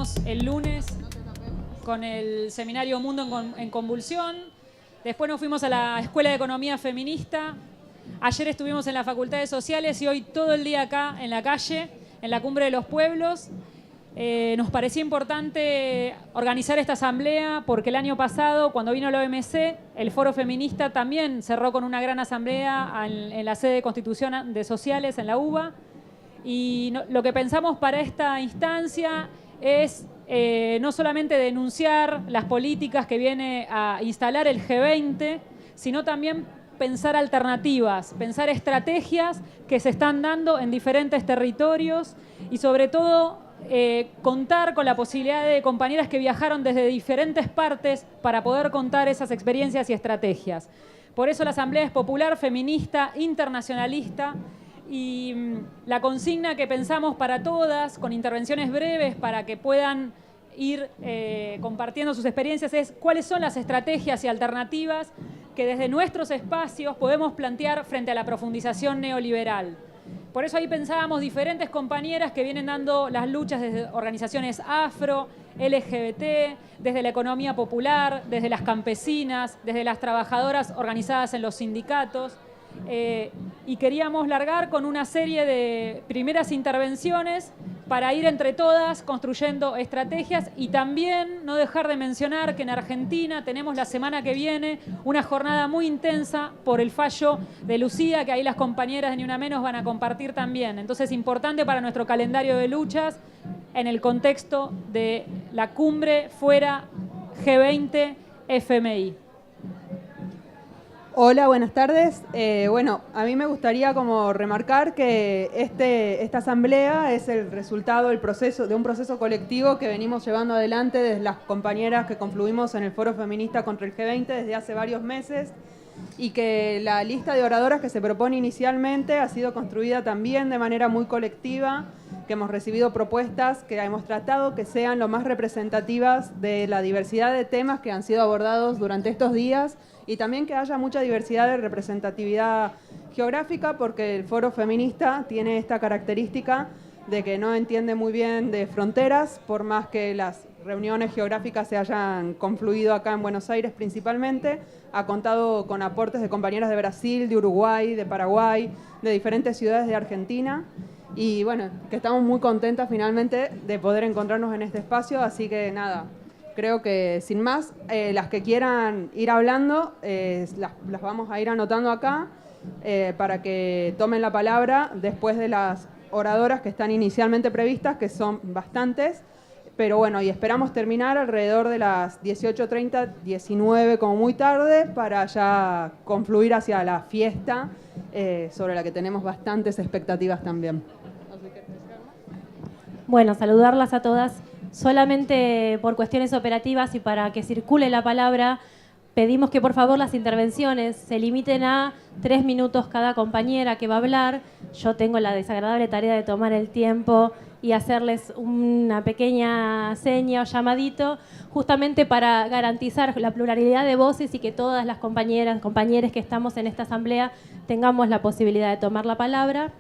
arrancamos el lunes con el seminario Mundo en Convulsión. Después nos fuimos a la Escuela de Economía Feminista. Ayer estuvimos en la Facultad de Sociales y hoy todo el día acá en la calle, en la Cumbre de los Pueblos. Nos parecía importante organizar esta asamblea porque el año pasado, cuando vino la OMC, el Foro Feminista también cerró con una gran asamblea en la sede de Constitución de Sociales, en la UBA. Y lo que pensamos para esta instancia es no solamente denunciar las políticas que viene a instalar el G20, sino también pensar alternativas, pensar estrategias que se están dando en diferentes territorios y sobre todo contar con la posibilidad de compañeras que viajaron desde diferentes partes para poder contar esas experiencias y estrategias. Por eso la Asamblea es popular, feminista, internacionalista y la consigna que pensamos para todas, con intervenciones breves para que puedan ir compartiendo sus experiencias, es cuáles son las estrategias y alternativas que desde nuestros espacios podemos plantear frente a la profundización neoliberal. Por eso ahí pensábamos diferentes compañeras que vienen dando las luchas desde organizaciones afro, LGBT, desde la economía popular, desde las campesinas, desde las trabajadoras organizadas en los sindicatos. Y queríamos largar con una serie de primeras intervenciones para ir entre todas construyendo estrategias y también no dejar de mencionar que en Argentina tenemos la semana que viene una jornada muy intensa por el fallo de Lucía, que ahí las compañeras de Ni Una Menos van a compartir también. Entonces, importante para nuestro calendario de luchas en el contexto de la cumbre fuera G20 FMI. Hola, buenas tardes. Bueno, a mí me gustaría como remarcar que esta asamblea es el resultado de un proceso colectivo que venimos llevando adelante desde las compañeras que confluimos en el Foro Feminista contra el G20 desde hace varios meses y que la lista de oradoras que se propone inicialmente ha sido construida también de manera muy colectiva, que hemos recibido propuestas que hemos tratado que sean lo más representativas de la diversidad de temas que han sido abordados durante estos días y también que haya mucha diversidad de representatividad geográfica porque el Foro Feminista tiene esta característica de que no entiende muy bien de fronteras, por más que las reuniones geográficas se hayan confluido acá en Buenos Aires principalmente, ha contado con aportes de compañeras de Brasil, de Uruguay, de Paraguay, de diferentes ciudades de Argentina y bueno, que estamos muy contentas finalmente de poder encontrarnos en este espacio, así que nada, creo que sin más, las que quieran ir hablando, las vamos a ir anotando acá para que tomen la palabra después de las oradoras que están inicialmente previstas, que son bastantes, pero bueno, y esperamos terminar alrededor de las 18:30, 19 como muy tarde, para ya confluir hacia la fiesta, sobre la que tenemos bastantes expectativas también. Bueno, saludarlas a todas. Solamente por cuestiones operativas y para que circule la palabra, pedimos que por favor las intervenciones se limiten a 3 minutos cada compañera que va a hablar. Yo tengo la desagradable tarea de tomar el tiempo y hacerles una pequeña seña o llamadito, justamente para garantizar la pluralidad de voces y que todas las compañeros que estamos en esta asamblea tengamos la posibilidad de tomar la palabra.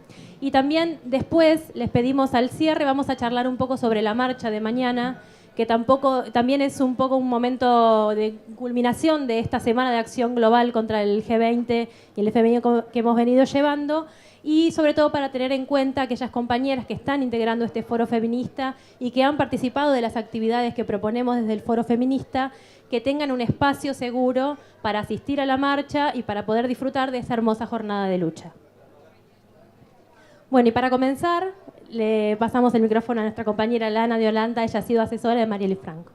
Y también después les pedimos al cierre, vamos a charlar un poco sobre la marcha de mañana, que también es un poco un momento de culminación de esta semana de acción global contra el G20 y el FMI que hemos venido llevando, y sobre todo para tener en cuenta aquellas compañeras que están integrando este foro feminista y que han participado de las actividades que proponemos desde el foro feminista, que tengan un espacio seguro para asistir a la marcha y para poder disfrutar de esta hermosa jornada de lucha. Bueno, y para comenzar, le pasamos el micrófono a nuestra compañera Lana de Holanda. Ella ha sido asesora de Marielle Franco.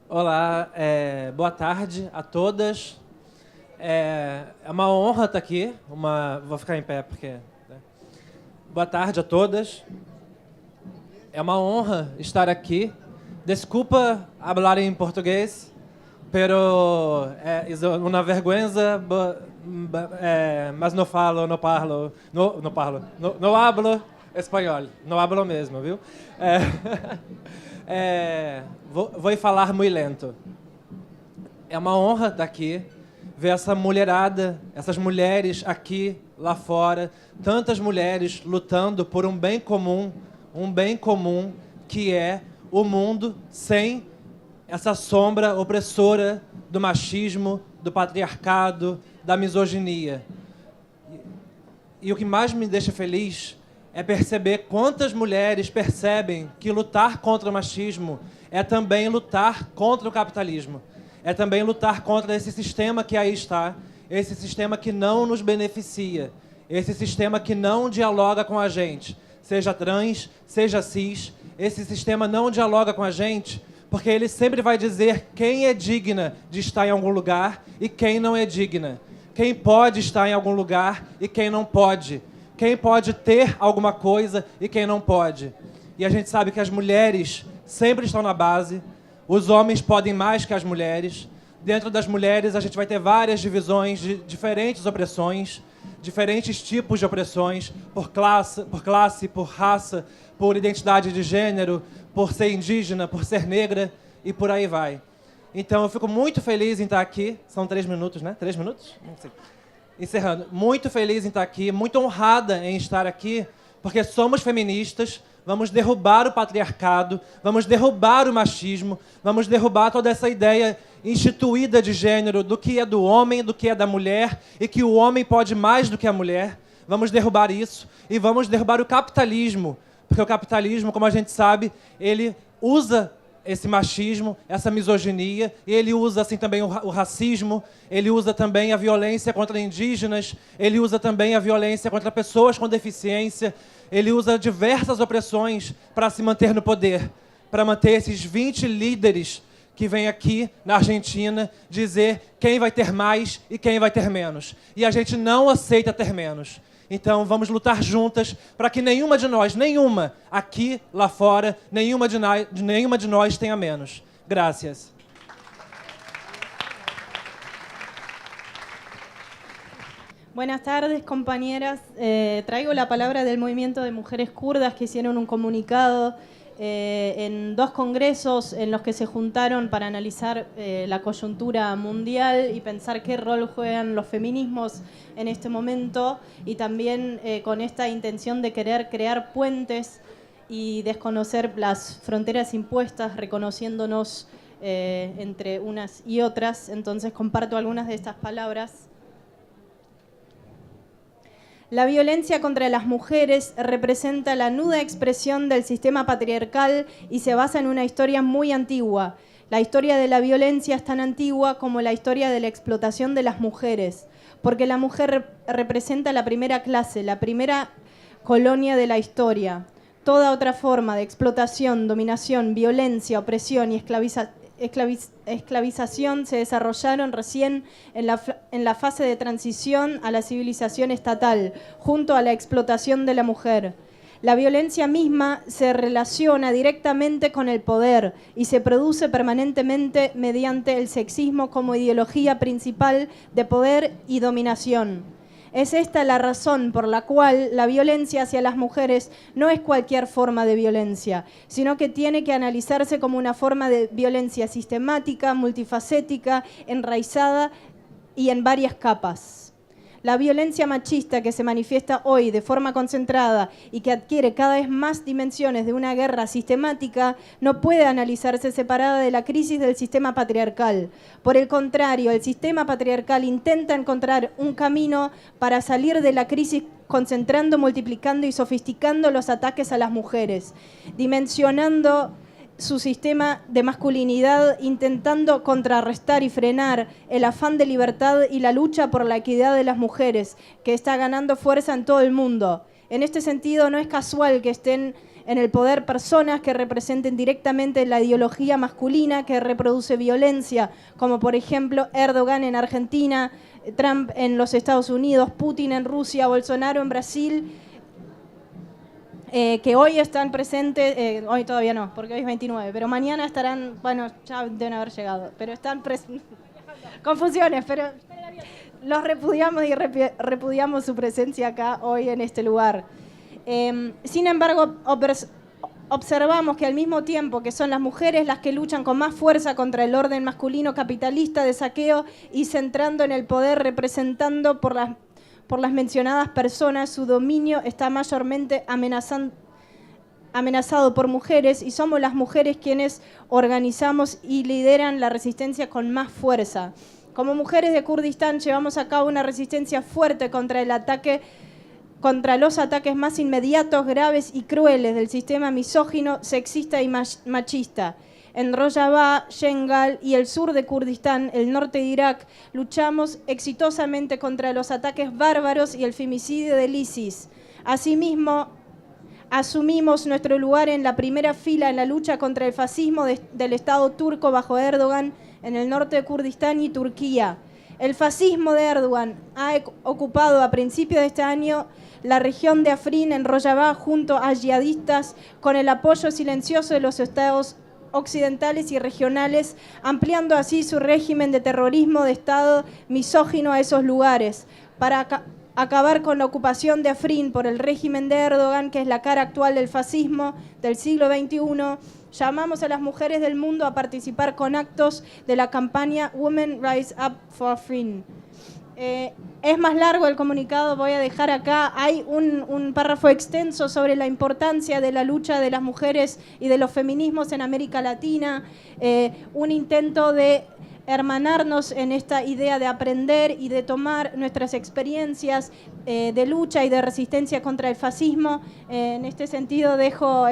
Olá, boa tarde a todas. É uma honra estar aqui. Vou ficar em pé porque... Né? Boa tarde a todas. É uma honra estar aqui. Desculpa falar em português, pero é uma vergonha, mas não hablo espanhol, não hablo mesmo, viu? Vou falar muito lento. É uma honra estar aqui, ver essa mulherada, essas mulheres aqui, lá fora, tantas mulheres lutando por um bem comum que é o mundo sem essa sombra opressora do machismo, do patriarcado, da misoginia. E o que mais me deixa feliz é perceber quantas mulheres percebem que lutar contra o machismo é também lutar contra o capitalismo. É também lutar contra esse sistema que aí está, esse sistema que não nos beneficia, esse sistema que não dialoga com a gente, seja trans, seja cis, esse sistema não dialoga com a gente porque ele sempre vai dizer quem é digna de estar em algum lugar e quem não é digna. Quem pode estar em algum lugar e quem não pode. Quem pode ter alguma coisa e quem não pode. E a gente sabe que as mulheres sempre estão na base, os homens podem mais que as mulheres. Dentro das mulheres a gente vai ter várias divisões de diferentes opressões, diferentes tipos de opressões, por classe, por raça, por identidade de gênero, por ser indígena, por ser negra e por aí vai. Então eu fico muito feliz em estar aqui. São 3 minutos, né? 3 minutos? Não sei. Encerrando. Muito feliz em estar aqui, muito honrada em estar aqui, porque somos feministas, vamos derrubar o patriarcado, vamos derrubar o machismo, vamos derrubar toda essa ideia instituída de gênero, do que é do homem, do que é da mulher, e que o homem pode mais do que a mulher. Vamos derrubar isso e vamos derrubar o capitalismo, porque o capitalismo, como a gente sabe, ele usa esse machismo, essa misoginia, e ele usa assim também o racismo, ele usa também a violência contra indígenas, ele usa também a violência contra pessoas com deficiência, ele usa diversas opressões para se manter no poder, para manter esses 20 líderes que vêm aqui na Argentina dizer quem vai ter mais e quem vai ter menos. E a gente não aceita ter menos. Então, vamos lutar juntas para que nenhuma de nós, aqui, lá fora, nenhuma de nós tenha menos. Gracias. Buenas tardes, compañeras. Traigo la palabra del movimiento de mujeres kurdas que hicieron un comunicado en 2 congresos en los que se juntaron para analizar la coyuntura mundial y pensar qué rol juegan los feminismos en este momento, y también con esta intención de querer crear puentes y desconocer las fronteras impuestas, reconociéndonos entre unas y otras. Entonces comparto algunas de estas palabras. La violencia contra las mujeres representa la nuda expresión del sistema patriarcal y se basa en una historia muy antigua. La historia de la violencia es tan antigua como la historia de la explotación de las mujeres, porque la mujer representa la primera clase, la primera colonia de la historia. Toda otra forma de explotación, dominación, violencia, opresión y esclavización se desarrollaron recién en la fase de transición a la civilización estatal, junto a la explotación de la mujer. La violencia misma se relaciona directamente con el poder y se produce permanentemente mediante el sexismo como ideología principal de poder y dominación. Es esta la razón por la cual la violencia hacia las mujeres no es cualquier forma de violencia, sino que tiene que analizarse como una forma de violencia sistemática, multifacética, enraizada y en varias capas. La violencia machista que se manifiesta hoy de forma concentrada y que adquiere cada vez más dimensiones de una guerra sistemática no puede analizarse separada de la crisis del sistema patriarcal. Por el contrario, el sistema patriarcal intenta encontrar un camino para salir de la crisis concentrando, multiplicando y sofisticando los ataques a las mujeres, dimensionando su sistema de masculinidad, intentando contrarrestar y frenar el afán de libertad y la lucha por la equidad de las mujeres, que está ganando fuerza en todo el mundo. En este sentido, no es casual que estén en el poder personas que representen directamente la ideología masculina que reproduce violencia, como por ejemplo Erdogan en Argentina, Trump en los Estados Unidos, Putin en Rusia, Bolsonaro en Brasil, que hoy están presentes, hoy todavía no, porque hoy es 29, pero mañana estarán, bueno, ya deben haber llegado, pero están presentes, confusiones, pero los repudiamos y repudiamos su presencia acá hoy en este lugar. Sin embargo, observamos que al mismo tiempo que son las mujeres las que luchan con más fuerza contra el orden masculino capitalista de saqueo y centrando en el poder, representando por las mencionadas personas, su dominio está mayormente amenazado por mujeres y somos las mujeres quienes organizamos y lideran la resistencia con más fuerza. Como mujeres de Kurdistán llevamos a cabo una resistencia fuerte contra los ataques más inmediatos, graves y crueles del sistema misógino, sexista y machista. En Rojava, Shengal y el sur de Kurdistán, el norte de Irak, luchamos exitosamente contra los ataques bárbaros y el femicidio del ISIS. Asimismo, asumimos nuestro lugar en la primera fila en la lucha contra el fascismo del Estado turco bajo Erdogan en el norte de Kurdistán y Turquía. El fascismo de Erdogan ha ocupado a principios de este año la región de Afrin en Rojava junto a yihadistas con el apoyo silencioso de los estados occidentales y regionales, ampliando así su régimen de terrorismo de Estado misógino a esos lugares. Para acabar con la ocupación de Afrin por el régimen de Erdogan, que es la cara actual del fascismo del siglo XXI, llamamos a las mujeres del mundo a participar con actos de la campaña Women Rise Up for Afrin. Es más largo el comunicado, voy a dejar acá. Hay un párrafo extenso sobre la importancia de la lucha de las mujeres y de los feminismos en América Latina, un intento de hermanarnos en esta idea de aprender y de tomar nuestras experiencias de lucha y de resistencia contra el fascismo. En este sentido dejo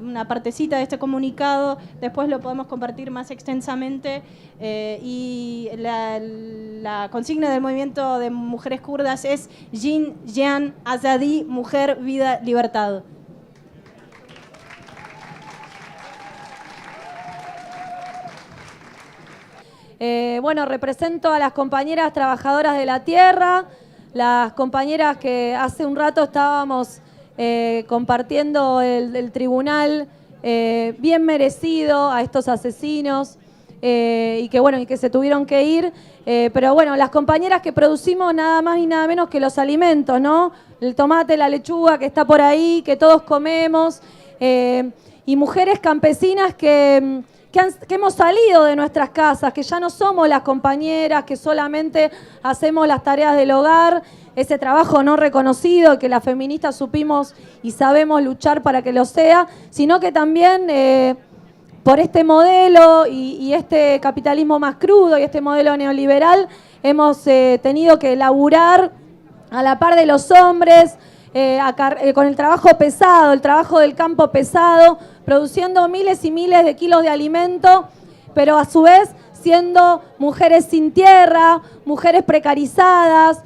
una partecita de este comunicado, después lo podemos compartir más extensamente. Y la consigna del movimiento de mujeres kurdas es Jin, Jian, Azadi, mujer, vida, libertad. Bueno, represento a las compañeras trabajadoras de la tierra, las compañeras que hace un rato estábamos compartiendo el tribunal bien merecido a estos asesinos y que se tuvieron que ir. Pero bueno, las compañeras que producimos nada más y nada menos que los alimentos, ¿no? El tomate, la lechuga que está por ahí, que todos comemos, y mujeres campesinas que hemos salido de nuestras casas, que ya no somos las compañeras que solamente hacemos las tareas del hogar, ese trabajo no reconocido que las feministas supimos y sabemos luchar para que lo sea, sino que también por este modelo y este capitalismo más crudo y este modelo neoliberal hemos tenido que laburar a la par de los hombres, con el trabajo pesado, el trabajo del campo pesado, produciendo miles y miles de kilos de alimento, pero a su vez siendo mujeres sin tierra, mujeres precarizadas,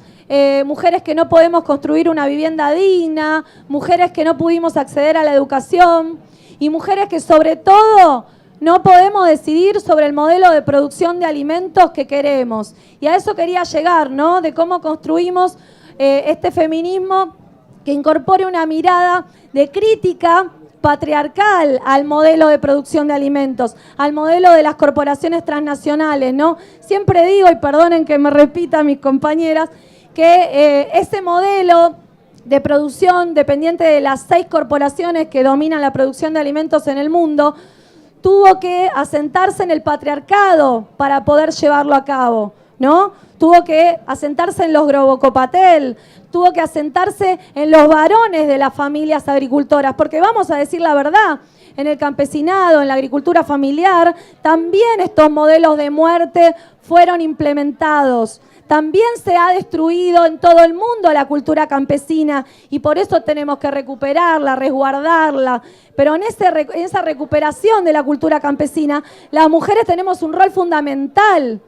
mujeres que no podemos construir una vivienda digna, mujeres que no pudimos acceder a la educación y mujeres que sobre todo no podemos decidir sobre el modelo de producción de alimentos que queremos. Y a eso quería llegar, ¿no? De cómo construimos este feminismo que incorpore una mirada de crítica patriarcal al modelo de producción de alimentos, al modelo de las corporaciones transnacionales, ¿no? Siempre digo, y perdonen que me repita mis compañeras, que ese modelo de producción dependiente de las 6 corporaciones que dominan la producción de alimentos en el mundo tuvo que asentarse en el patriarcado para poder llevarlo a cabo, ¿no? Tuvo que asentarse en los Grobocopatel, tuvo que asentarse en los varones de las familias agricultoras, porque vamos a decir la verdad, en el campesinado, en la agricultura familiar, también estos modelos de muerte fueron implementados. También se ha destruido en todo el mundo la cultura campesina y por eso tenemos que recuperarla, resguardarla. Pero en esa recuperación de la cultura campesina, las mujeres tenemos un rol fundamental.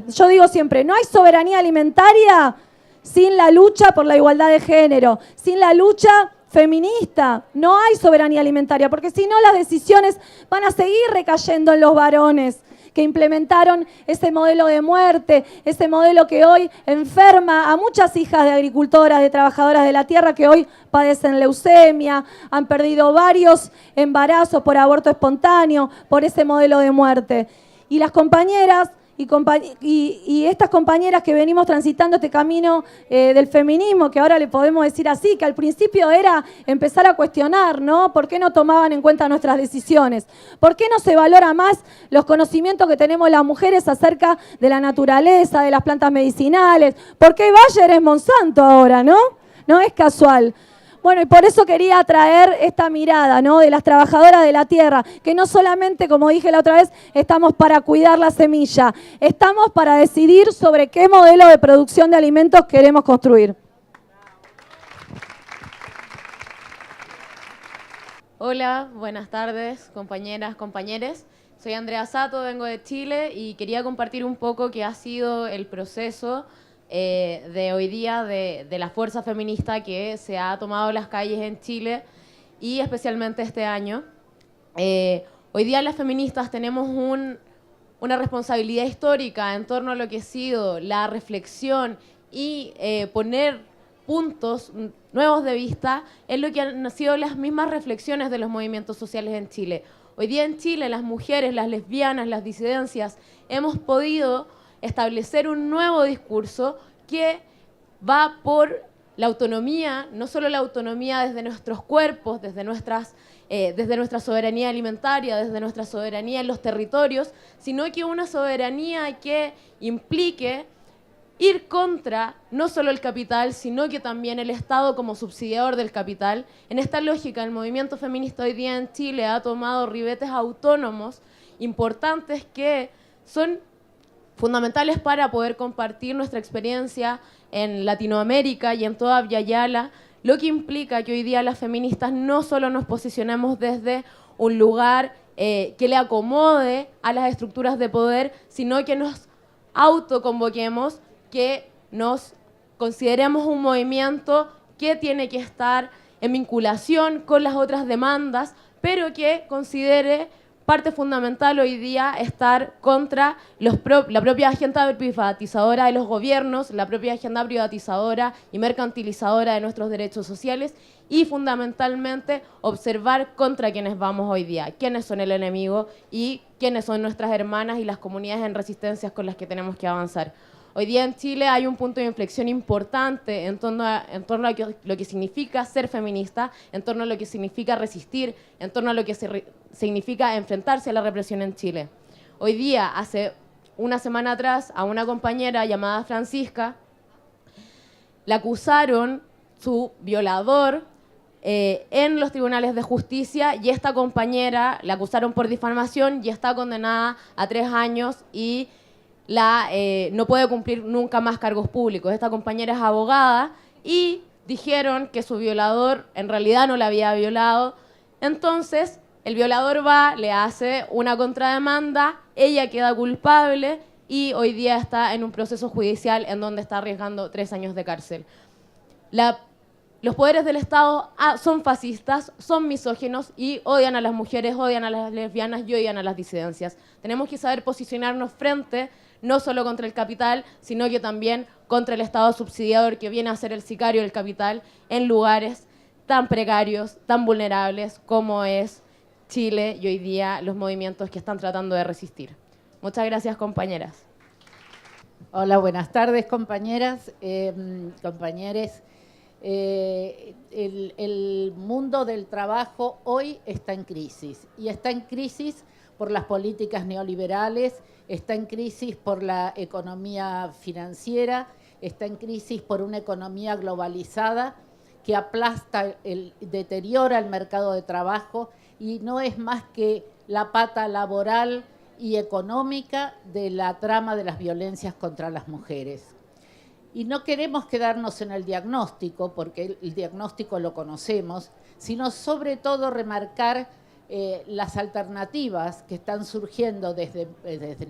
Yo digo siempre, no hay soberanía alimentaria sin la lucha por la igualdad de género, sin la lucha feminista. No hay soberanía alimentaria, porque si no las decisiones van a seguir recayendo en los varones que implementaron ese modelo de muerte, ese modelo que hoy enferma a muchas hijas de agricultoras, de trabajadoras de la tierra que hoy padecen leucemia, han perdido varios embarazos por aborto espontáneo, por ese modelo de muerte. Y las compañeras y estas compañeras que venimos transitando este camino del feminismo, que ahora le podemos decir así, que al principio era empezar a cuestionar, ¿no? ¿Por qué no tomaban en cuenta nuestras decisiones? ¿Por qué no se valora más los conocimientos que tenemos las mujeres acerca de la naturaleza, de las plantas medicinales? ¿Por qué Bayer es Monsanto ahora, no? No es casual. Bueno, y por eso quería traer esta mirada, ¿no?, de las trabajadoras de la tierra, que no solamente, como dije la otra vez, estamos para cuidar la semilla, estamos para decidir sobre qué modelo de producción de alimentos queremos construir. Hola, buenas tardes, compañeras, compañeros. Soy Andrea Sato, vengo de Chile y quería compartir un poco qué ha sido el proceso de hoy día de la fuerza feminista que se ha tomado las calles en Chile y especialmente este año. Hoy día las feministas tenemos una responsabilidad histórica en torno a lo que ha sido la reflexión y poner puntos nuevos de vista en lo que han sido las mismas reflexiones de los movimientos sociales en Chile. Hoy día en Chile las mujeres, las lesbianas, las disidencias hemos podido establecer un nuevo discurso que va por la autonomía, no solo la autonomía desde nuestros cuerpos, desde nuestra soberanía alimentaria, desde nuestra soberanía en los territorios, sino que una soberanía que implique ir contra no solo el capital, sino que también el Estado como subsidiador del capital. En esta lógica, el movimiento feminista hoy día en Chile ha tomado ribetes autónomos importantes que son fundamentales para poder compartir nuestra experiencia en Latinoamérica y en toda Via Yala, lo que implica que hoy día las feministas no solo nos posicionemos desde un lugar que le acomode a las estructuras de poder, sino que nos autoconvoquemos, que nos consideremos un movimiento que tiene que estar en vinculación con las otras demandas, pero que considere parte fundamental hoy día estar contra la propia agenda privatizadora de los gobiernos, la propia agenda privatizadora y mercantilizadora de nuestros derechos sociales y fundamentalmente observar contra quienes vamos hoy día, quiénes son el enemigo y quiénes son nuestras hermanas y las comunidades en resistencias con las que tenemos que avanzar. Hoy día en Chile hay un punto de inflexión importante en torno a lo que significa ser feminista, en torno a lo que significa resistir, en torno a lo que significa enfrentarse a la represión en Chile. Hoy día, hace una semana atrás, a una compañera llamada Francisca, la acusaron su violador en los tribunales de justicia y esta compañera la acusaron por difamación y está condenada a 3 años y no puede cumplir nunca más cargos públicos. Esta compañera es abogada y dijeron que su violador en realidad no la había violado. Entonces, el violador va, le hace una contrademanda, ella queda culpable y hoy día está en un proceso judicial en donde está arriesgando 3 años de cárcel. Los poderes del Estado son fascistas, son misóginos y odian a las mujeres, odian a las lesbianas y odian a las disidencias. Tenemos que saber posicionarnos frente no solo contra el capital, sino que también contra el Estado subsidiador que viene a ser el sicario del capital en lugares tan precarios, tan vulnerables como es Chile y hoy día los movimientos que están tratando de resistir. Muchas gracias, compañeras. Hola, buenas tardes, compañeras, compañeros. El mundo del trabajo hoy está en crisis y está en crisis por las políticas neoliberales, está en crisis por la economía financiera, está en crisis por una economía globalizada que aplasta, deteriora el mercado de trabajo y no es más que la pata laboral y económica de la trama de las violencias contra las mujeres. Y no queremos quedarnos en el diagnóstico, porque el diagnóstico lo conocemos, sino sobre todo remarcar las alternativas que están surgiendo desde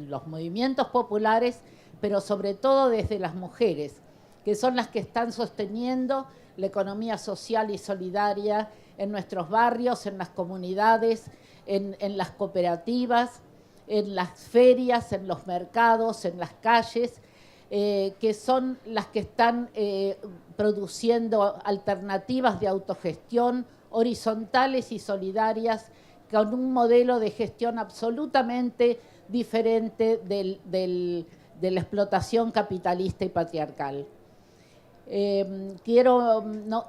los movimientos populares, pero sobre todo desde las mujeres, que son las que están sosteniendo la economía social y solidaria en nuestros barrios, en las comunidades, en las cooperativas, en las ferias, en los mercados, en las calles, que son las que están produciendo alternativas de autogestión horizontales y solidarias con un modelo de gestión absolutamente diferente de la explotación capitalista y patriarcal.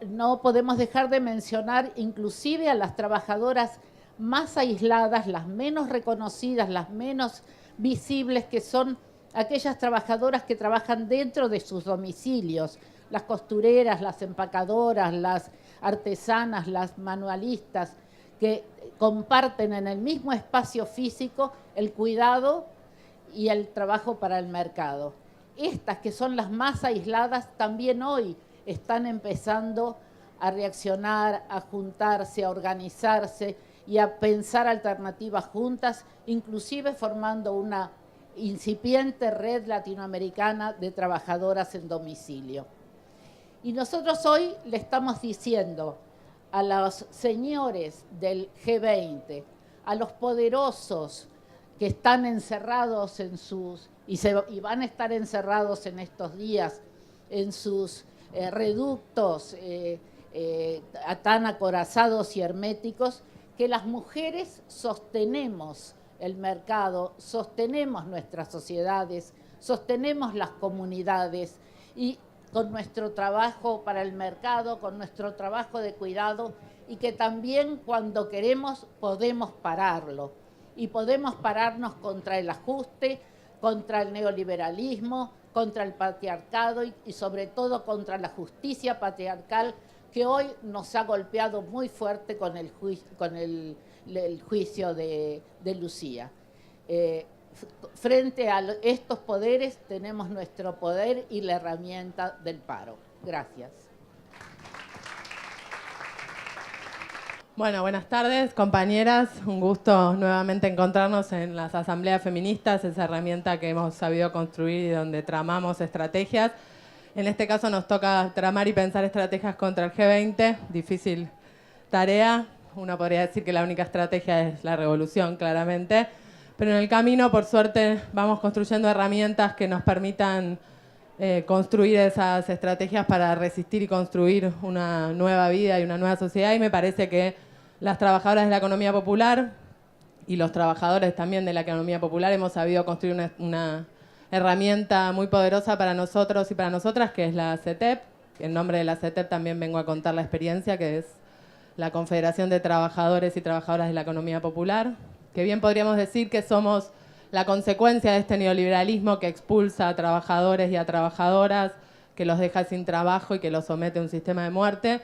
No podemos dejar de mencionar inclusive a las trabajadoras más aisladas, las menos reconocidas, las menos visibles, que son aquellas trabajadoras que trabajan dentro de sus domicilios, las costureras, las empacadoras, las artesanas, las manualistas, que comparten en el mismo espacio físico el cuidado y el trabajo para el mercado. Estas, que son las más aisladas, también hoy están empezando a reaccionar, a juntarse, a organizarse y a pensar alternativas juntas, inclusive formando una incipiente red latinoamericana de trabajadoras en domicilio. Y nosotros hoy le estamos diciendo a los señores del G20, a los poderosos que están encerrados en sus, y van a estar encerrados en estos días, en sus reductos tan acorazados y herméticos, que las mujeres sostenemos el mercado, sostenemos nuestras sociedades, sostenemos las comunidades, y con nuestro trabajo para el mercado, con nuestro trabajo de cuidado, y que también cuando queremos podemos pararlo. Y podemos pararnos contra el ajuste, contra el neoliberalismo, contra el patriarcado y sobre todo contra la justicia patriarcal, que hoy nos ha golpeado muy fuerte con el juicio de Lucía. Frente a estos poderes tenemos nuestro poder y la herramienta del paro. Gracias. Bueno, buenas tardes, compañeras. Un gusto nuevamente encontrarnos en las asambleas feministas, esa herramienta que hemos sabido construir y donde tramamos estrategias. En este caso nos toca tramar y pensar estrategias contra el G20. Difícil tarea. Uno podría decir que la única estrategia es la revolución, claramente. Pero en el camino, por suerte, vamos construyendo herramientas que nos permitan construir esas estrategias para resistir y construir una nueva vida y una nueva sociedad. Y me parece que las trabajadoras de la economía popular y los trabajadores también de la economía popular hemos sabido construir una herramienta muy poderosa para nosotros y para nosotras, que es la CETEP. En nombre de la CETEP también vengo a contar la experiencia, que es la Confederación de Trabajadores y Trabajadoras de la Economía Popular, que bien podríamos decir que somos la consecuencia de este neoliberalismo que expulsa a trabajadores y a trabajadoras, que los deja sin trabajo y que los somete a un sistema de muerte.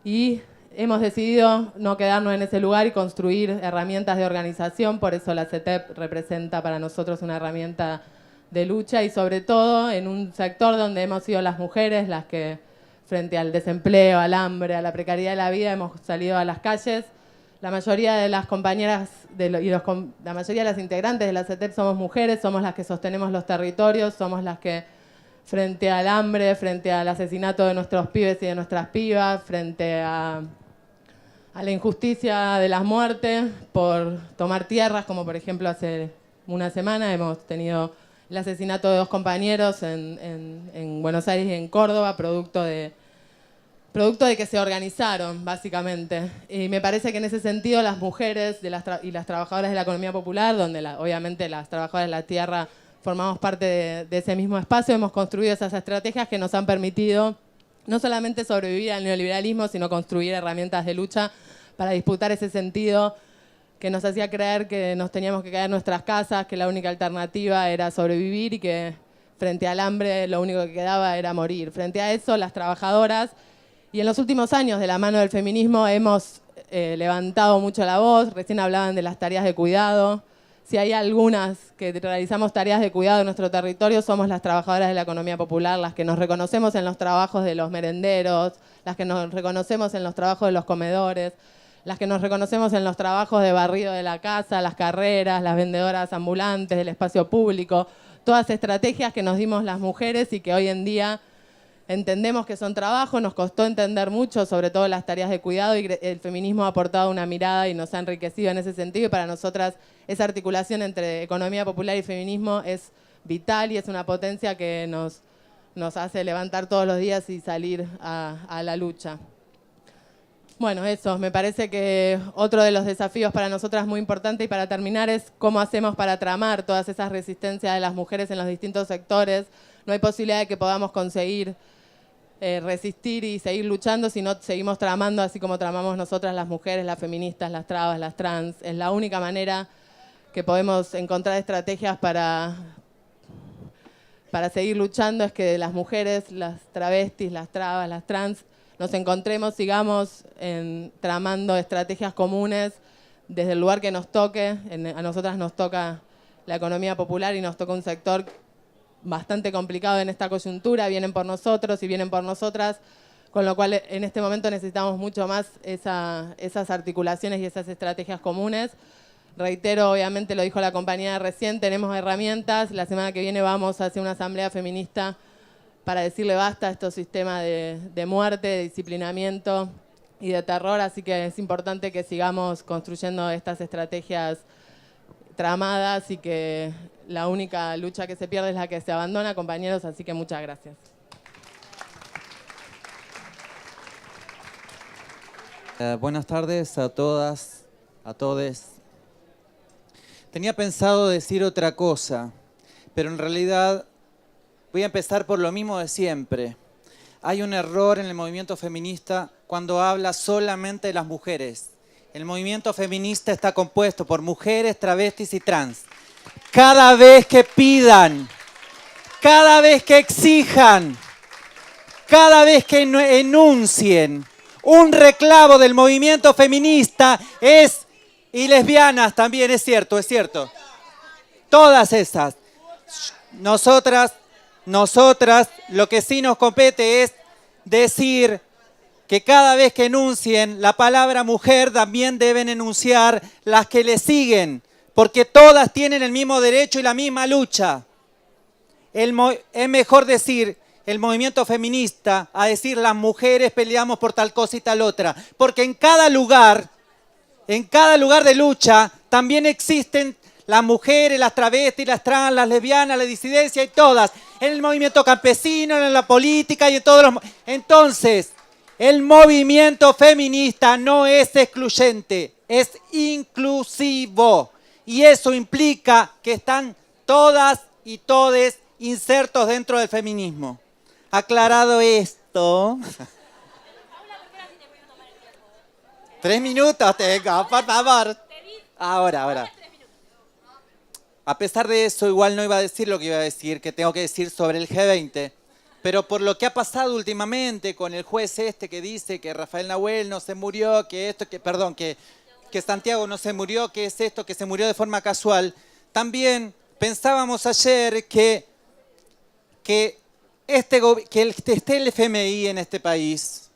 Y hemos decidido no quedarnos en ese lugar y construir herramientas de organización. Por eso la CETEP representa para nosotros una herramienta de lucha, y sobre todo en un sector donde hemos sido las mujeres las que, frente al desempleo, al hambre, a la precariedad de la vida, hemos salido a las calles. La mayoría de las compañeras la mayoría de las integrantes de la CETEP somos mujeres, somos las que sostenemos los territorios, somos las que, frente al hambre, frente al asesinato de nuestros pibes y de nuestras pibas, frente a la injusticia de las muertes por tomar tierras, como por ejemplo hace una semana hemos tenido el asesinato de 2 compañeros en Buenos Aires y en Córdoba, producto de que se organizaron, básicamente. Y me parece que en ese sentido las mujeres y las trabajadoras de la economía popular, donde obviamente las trabajadoras de la tierra formamos parte de ese mismo espacio, hemos construido esas estrategias que nos han permitido no solamente sobrevivir al neoliberalismo, sino construir herramientas de lucha para disputar ese sentido que nos hacía creer que nos teníamos que quedar en nuestras casas, que la única alternativa era sobrevivir y que frente al hambre lo único que quedaba era morir. Frente a eso, las trabajadoras, y en los últimos años, de la mano del feminismo, hemos levantado mucho la voz. Recién hablaban de las tareas de cuidado. Si hay algunas que realizamos tareas de cuidado en nuestro territorio, somos las trabajadoras de la economía popular, las que nos reconocemos en los trabajos de los merenderos, las que nos reconocemos en los trabajos de los comedores, las que nos reconocemos en los trabajos de barrido de la casa, las carreras, las vendedoras ambulantes del espacio público, todas estrategias que nos dimos las mujeres y que hoy en día entendemos que son trabajo. Nos costó entender mucho, sobre todo las tareas de cuidado, y el feminismo ha aportado una mirada y nos ha enriquecido en ese sentido, y para nosotras esa articulación entre economía popular y feminismo es vital y es una potencia que nos hace levantar todos los días y salir a la lucha. Bueno, eso, me parece que otro de los desafíos para nosotras muy importante, y para terminar, es cómo hacemos para tramar todas esas resistencias de las mujeres en los distintos sectores. No hay posibilidad de que podamos conseguir resistir y seguir luchando si no seguimos tramando así como tramamos nosotras las mujeres, las feministas, las trabas, las trans. Es la única manera que podemos encontrar estrategias para para seguir luchando es que las mujeres, las travestis, las trabas, las trans, nos encontremos, sigamos tramando estrategias comunes desde el lugar que nos toque. A nosotras nos toca la economía popular y nos toca un sector bastante complicado en esta coyuntura. Vienen por nosotros y vienen por nosotras, con lo cual en este momento necesitamos mucho más esas articulaciones y esas estrategias comunes. Reitero, obviamente lo dijo la compañera recién, tenemos herramientas. La semana que viene vamos a hacer una asamblea feminista para decirle basta a estos sistemas de muerte, de disciplinamiento y de terror. Así que es importante que sigamos construyendo estas estrategias tramadas y que la única lucha que se pierde es la que se abandona, compañeros. Así que muchas gracias. Buenas tardes a todas, a todes. Tenía pensado decir otra cosa, pero en realidad voy a empezar por lo mismo de siempre. Hay un error en el movimiento feminista cuando habla solamente de las mujeres. El movimiento feminista está compuesto por mujeres, travestis y trans. Cada vez que pidan, cada vez que exijan, cada vez que enuncien un reclamo del movimiento feminista y lesbianas también, es cierto. Todas esas. Nosotras, lo que sí nos compete es decir que cada vez que enuncien la palabra mujer también deben enunciar las que le siguen, porque todas tienen el mismo derecho y la misma lucha. Es mejor decir el movimiento feminista a decir las mujeres peleamos por tal cosa y tal otra, porque en cada lugar de lucha también existen las mujeres, las travestis, las trans, las lesbianas, la disidencia y todas, en el movimiento campesino, en la política y en todos los... Entonces, el movimiento feminista no es excluyente, es inclusivo. Y eso implica que están todas y todes insertos dentro del feminismo. Aclarado esto... 3 minutos tengo, por favor. Ahora. A pesar de eso, igual no iba a decir lo que iba a decir, que tengo que decir sobre el G20. Pero por lo que ha pasado últimamente con el juez que dice que Rafael Nahuel no se murió, que Santiago no se murió, que es esto, que se murió de forma casual, también pensábamos ayer que esté el FMI en este país,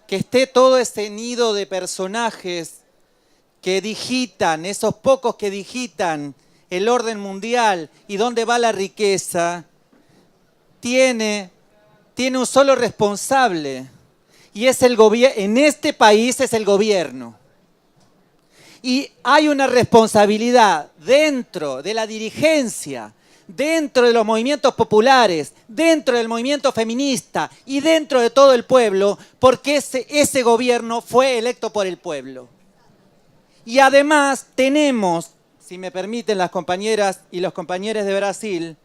que esté todo ese nido de personajes que digitan, esos pocos que digitan el orden mundial y dónde va la riqueza, tiene un solo responsable, y es en este país es el gobierno. Y hay una responsabilidad dentro de la dirigencia, dentro de los movimientos populares, dentro del movimiento feminista y dentro de todo el pueblo, porque ese gobierno fue electo por el pueblo. Y además tenemos, si me permiten las compañeras y los compañeros de Brasil,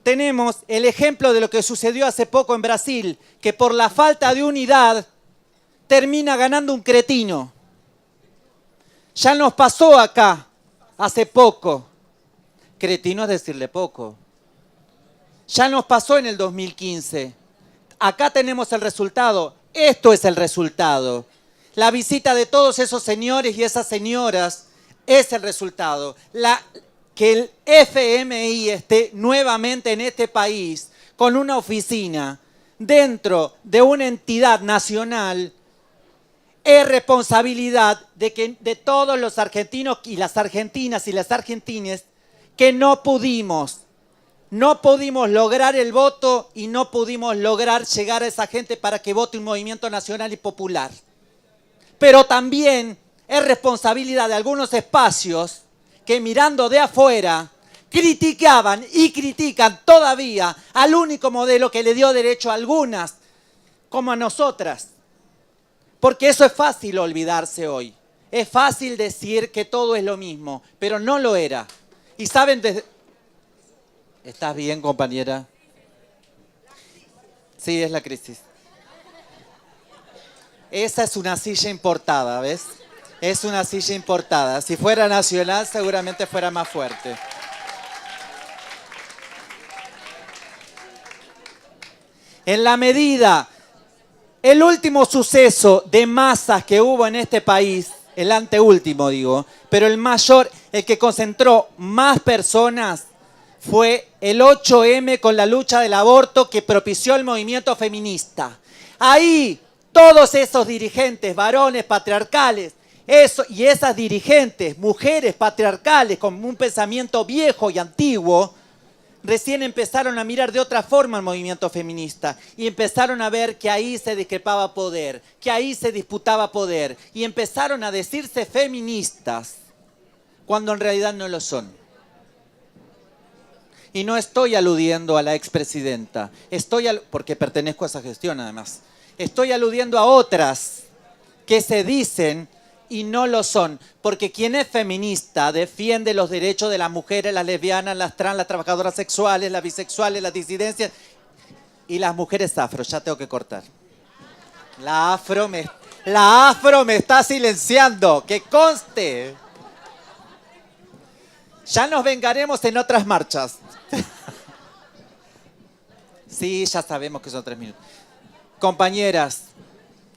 tenemos el ejemplo de lo que sucedió hace poco en Brasil, que por la falta de unidad termina ganando un cretino. Ya nos pasó acá hace poco. Cretino es decirle poco. Ya nos pasó en el 2015. Acá tenemos el resultado. Esto es el resultado. La visita de todos esos señores y esas señoras es el resultado. Que el FMI esté nuevamente en este país con una oficina dentro de una entidad nacional es responsabilidad de todos los argentinos y las argentinas que no pudimos lograr el voto y no pudimos lograr llegar a esa gente para que vote un movimiento nacional y popular. Pero también es responsabilidad de algunos espacios que mirando de afuera criticaban y critican todavía al único modelo que le dio derecho a algunas, como a nosotras. Porque eso es fácil olvidarse hoy. Es fácil decir que todo es lo mismo, pero no lo era. Y saben, ¿estás bien, compañera? Sí, es la crisis. Esa es una silla importada, ¿ves? Es una silla importada. Si fuera nacional, seguramente fuera más fuerte. En la medida, el último suceso de masas que hubo en este país, el anteúltimo digo, pero el mayor, el que concentró más personas, fue el 8M con la lucha del aborto que propició el movimiento feminista. Ahí todos esos dirigentes, varones patriarcales, y esas dirigentes, mujeres patriarcales con un pensamiento viejo y antiguo, recién empezaron a mirar de otra forma el movimiento feminista y empezaron a ver que ahí se discrepaba poder, que ahí se disputaba poder y empezaron a decirse feministas cuando en realidad no lo son. Y no estoy aludiendo a la expresidenta, porque pertenezco a esa gestión además. Estoy aludiendo a otras que se dicen y no lo son, porque quien es feminista defiende los derechos de las mujeres, las lesbianas, las trans, las trabajadoras sexuales, las bisexuales, las disidencias y las mujeres afro. Ya tengo que cortar. La afro me está silenciando, que conste. Ya nos vengaremos en otras marchas. Sí, ya sabemos que son 3 minutos. Compañeras,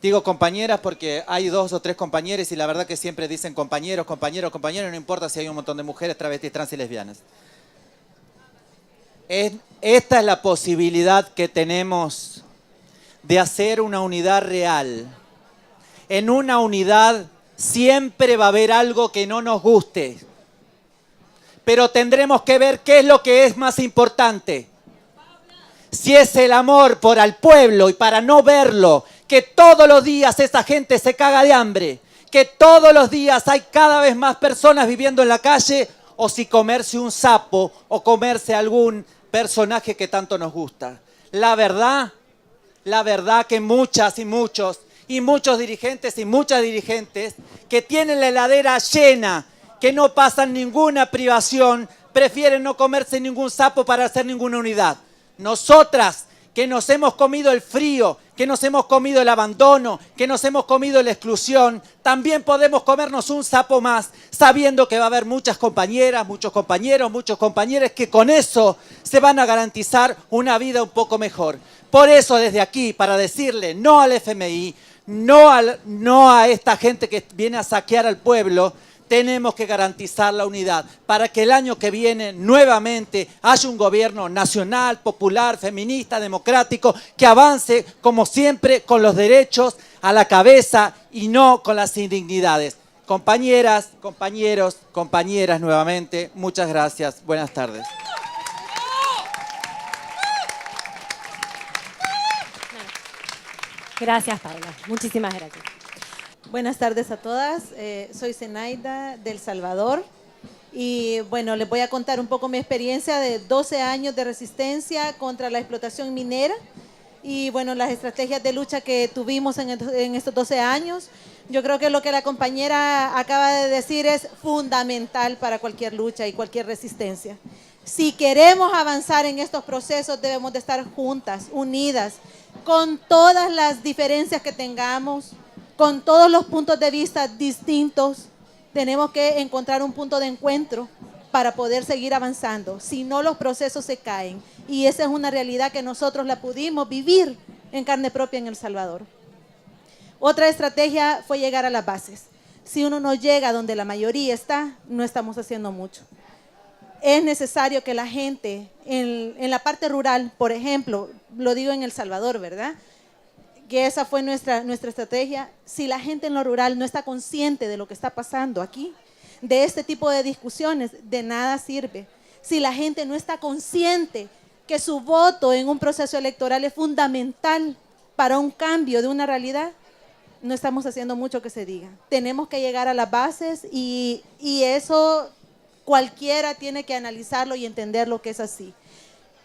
digo compañeras porque hay 2 o 3 compañeros y la verdad que siempre dicen compañeros, compañeros, compañeros, no importa si hay un montón de mujeres, travestis, trans y lesbianas. Esta es la posibilidad que tenemos de hacer una unidad real. En una unidad siempre va a haber algo que no nos guste, pero tendremos que ver qué es lo que es más importante. Si es el amor por al pueblo y para no verlo, que todos los días esa gente se caga de hambre, que todos los días hay cada vez más personas viviendo en la calle, o si comerse un sapo o comerse algún personaje que tanto nos gusta. La verdad que muchas y muchos dirigentes y muchas dirigentes que tienen la heladera llena, que no pasan ninguna privación, prefieren no comerse ningún sapo para hacer ninguna unidad. Nosotras, que nos hemos comido el frío, que nos hemos comido el abandono, que nos hemos comido la exclusión, también podemos comernos un sapo más, sabiendo que va a haber muchas compañeras, muchos compañeros, muchos compañeros que con eso se van a garantizar una vida un poco mejor. Por eso desde aquí, para decirle no al FMI, no a esta gente que viene a saquear al pueblo, tenemos que garantizar la unidad para que el año que viene nuevamente haya un gobierno nacional, popular, feminista, democrático, que avance como siempre con los derechos a la cabeza y no con las indignidades. Compañeras, compañeros, compañeras nuevamente, muchas gracias. Buenas tardes. Gracias, Paula. Muchísimas gracias. Buenas tardes a todas, soy Zenaida del Salvador y bueno, les voy a contar un poco mi experiencia de 12 años de resistencia contra la explotación minera y bueno, las estrategias de lucha que tuvimos en estos 12 años. Yo creo que lo que la compañera acaba de decir es fundamental para cualquier lucha y cualquier resistencia. Si queremos avanzar en estos procesos debemos de estar juntas, unidas, con todas las diferencias que tengamos, con todos los puntos de vista distintos, tenemos que encontrar un punto de encuentro para poder seguir avanzando. Si no, los procesos se caen. Y esa es una realidad que nosotros la pudimos vivir en carne propia en El Salvador. Otra estrategia fue llegar a las bases. Si uno no llega donde la mayoría está, no estamos haciendo mucho. Es necesario que la gente en la parte rural, por ejemplo, lo digo en El Salvador, ¿verdad?, que esa fue nuestra estrategia. Si la gente en lo rural no está consciente de lo que está pasando aquí, de este tipo de discusiones, de nada sirve. Si la gente no está consciente que su voto en un proceso electoral es fundamental para un cambio de una realidad, no estamos haciendo mucho que se diga. Tenemos que llegar a las bases y eso cualquiera tiene que analizarlo y entender lo que es así.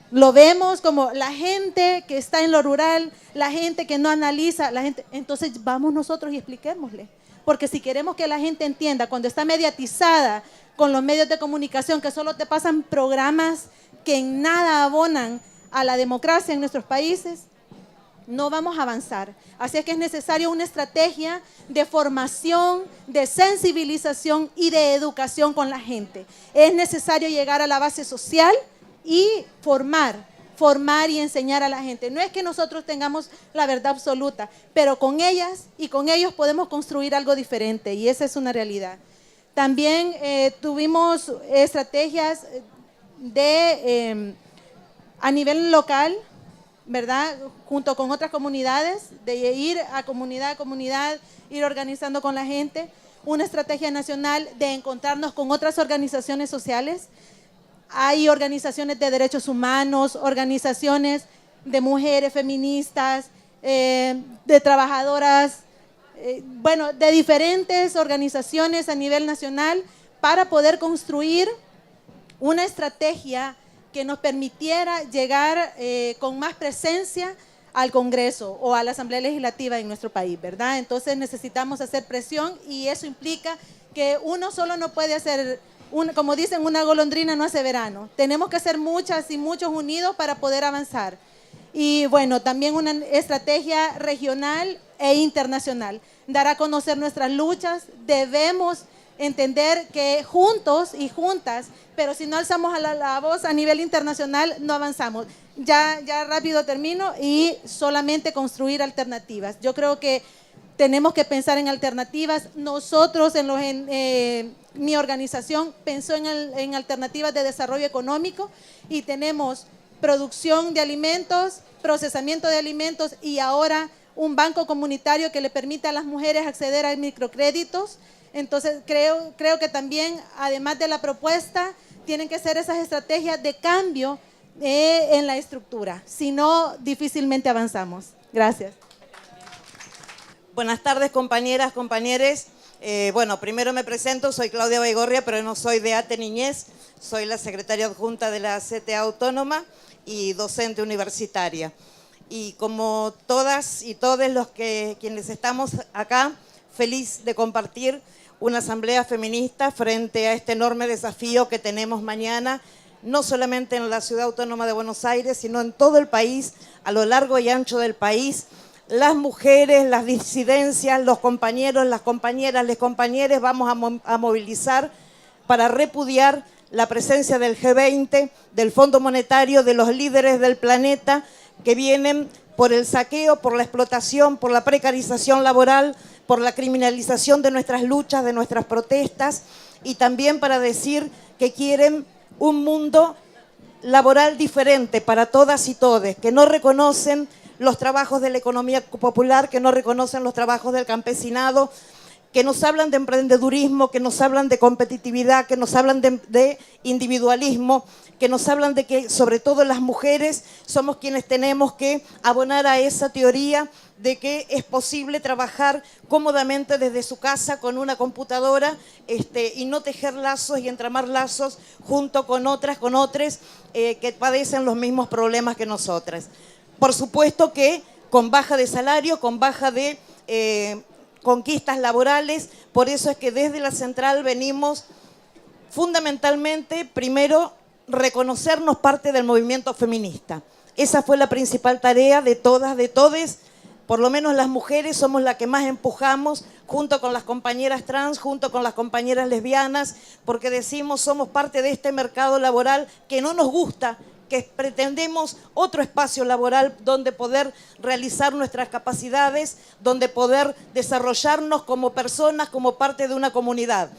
Lo vemos como la gente que está en lo rural, la gente que no analiza, entonces vamos nosotros y expliquémosle. Porque si queremos que la gente entienda, cuando está mediatizada con los medios de comunicación que solo te pasan programas que en nada abonan a la democracia en nuestros países, no vamos a avanzar. Así es que es necesario una estrategia de formación, de sensibilización y de educación con la gente. Es necesario llegar a la base social y formar formar y enseñar a la gente. No es que nosotros tengamos la verdad absoluta, pero con ellas y con ellos podemos construir algo diferente, y esa es una realidad. También tuvimos estrategias a nivel local, ¿verdad? Junto con otras comunidades, de ir a comunidad, ir organizando con la gente. Una estrategia nacional de encontrarnos con otras organizaciones sociales. Hay organizaciones de derechos humanos, organizaciones de mujeres feministas, de trabajadoras, bueno, de diferentes organizaciones a nivel nacional, para poder construir una estrategia que nos permitiera llegar con más presencia al Congreso o a la Asamblea Legislativa en nuestro país, ¿verdad? Entonces necesitamos hacer presión, y eso implica que uno solo no puede hacer, como dicen, una golondrina no hace verano. Tenemos que ser muchas y muchos unidos para poder avanzar. Y bueno, también una estrategia regional e internacional. Dar a conocer nuestras luchas. Debemos entender que juntos y juntas, pero si no alzamos la voz a nivel internacional, no avanzamos. Ya rápido termino, y solamente construir alternativas. Yo creo que tenemos que pensar en alternativas. Nosotros, mi organización pensó en alternativas de desarrollo económico, y tenemos producción de alimentos, procesamiento de alimentos, y ahora un banco comunitario que le permita a las mujeres acceder a microcréditos. Entonces creo que también, además de la propuesta, tienen que ser esas estrategias de cambio en la estructura. Si no, difícilmente avanzamos. Gracias. Buenas tardes, compañeras, compañeros. Bueno, primero me presento, soy Claudia Baigorria, pero no soy de ATE Niñez, soy la secretaria adjunta de la CTA Autónoma y docente universitaria. Y como todas y todos quienes estamos acá, feliz de compartir una asamblea feminista frente a este enorme desafío que tenemos mañana, no solamente en la Ciudad Autónoma de Buenos Aires, sino en todo el país, a lo largo y ancho del país. Las mujeres, las disidencias, los compañeros, las compañeras, les compañeros, vamos a movilizar para repudiar la presencia del G20, del Fondo Monetario, de los líderes del planeta que vienen por el saqueo, por la explotación, por la precarización laboral, por la criminalización de nuestras luchas, de nuestras protestas, y también para decir que quieren un mundo laboral diferente para todas y todes, que no reconocen los trabajos de la economía popular, que no reconocen los trabajos del campesinado, que nos hablan de emprendedurismo, que nos hablan de competitividad, que nos hablan de individualismo, que nos hablan de que sobre todo las mujeres somos quienes tenemos que abonar a esa teoría de que es posible trabajar cómodamente desde su casa con una computadora y no tejer lazos y entramar lazos junto con otras, con otros que padecen los mismos problemas que nosotras. Por supuesto que con baja de salario, con baja de conquistas laborales, por eso es que desde la central venimos fundamentalmente, primero, reconocernos parte del movimiento feminista. Esa fue la principal tarea de todas, de todes. Por lo menos las mujeres somos las que más empujamos, junto con las compañeras trans, junto con las compañeras lesbianas, porque decimos somos parte de este mercado laboral que no nos gusta, que pretendemos otro espacio laboral donde poder realizar nuestras capacidades, donde poder desarrollarnos como personas, como parte de una comunidad.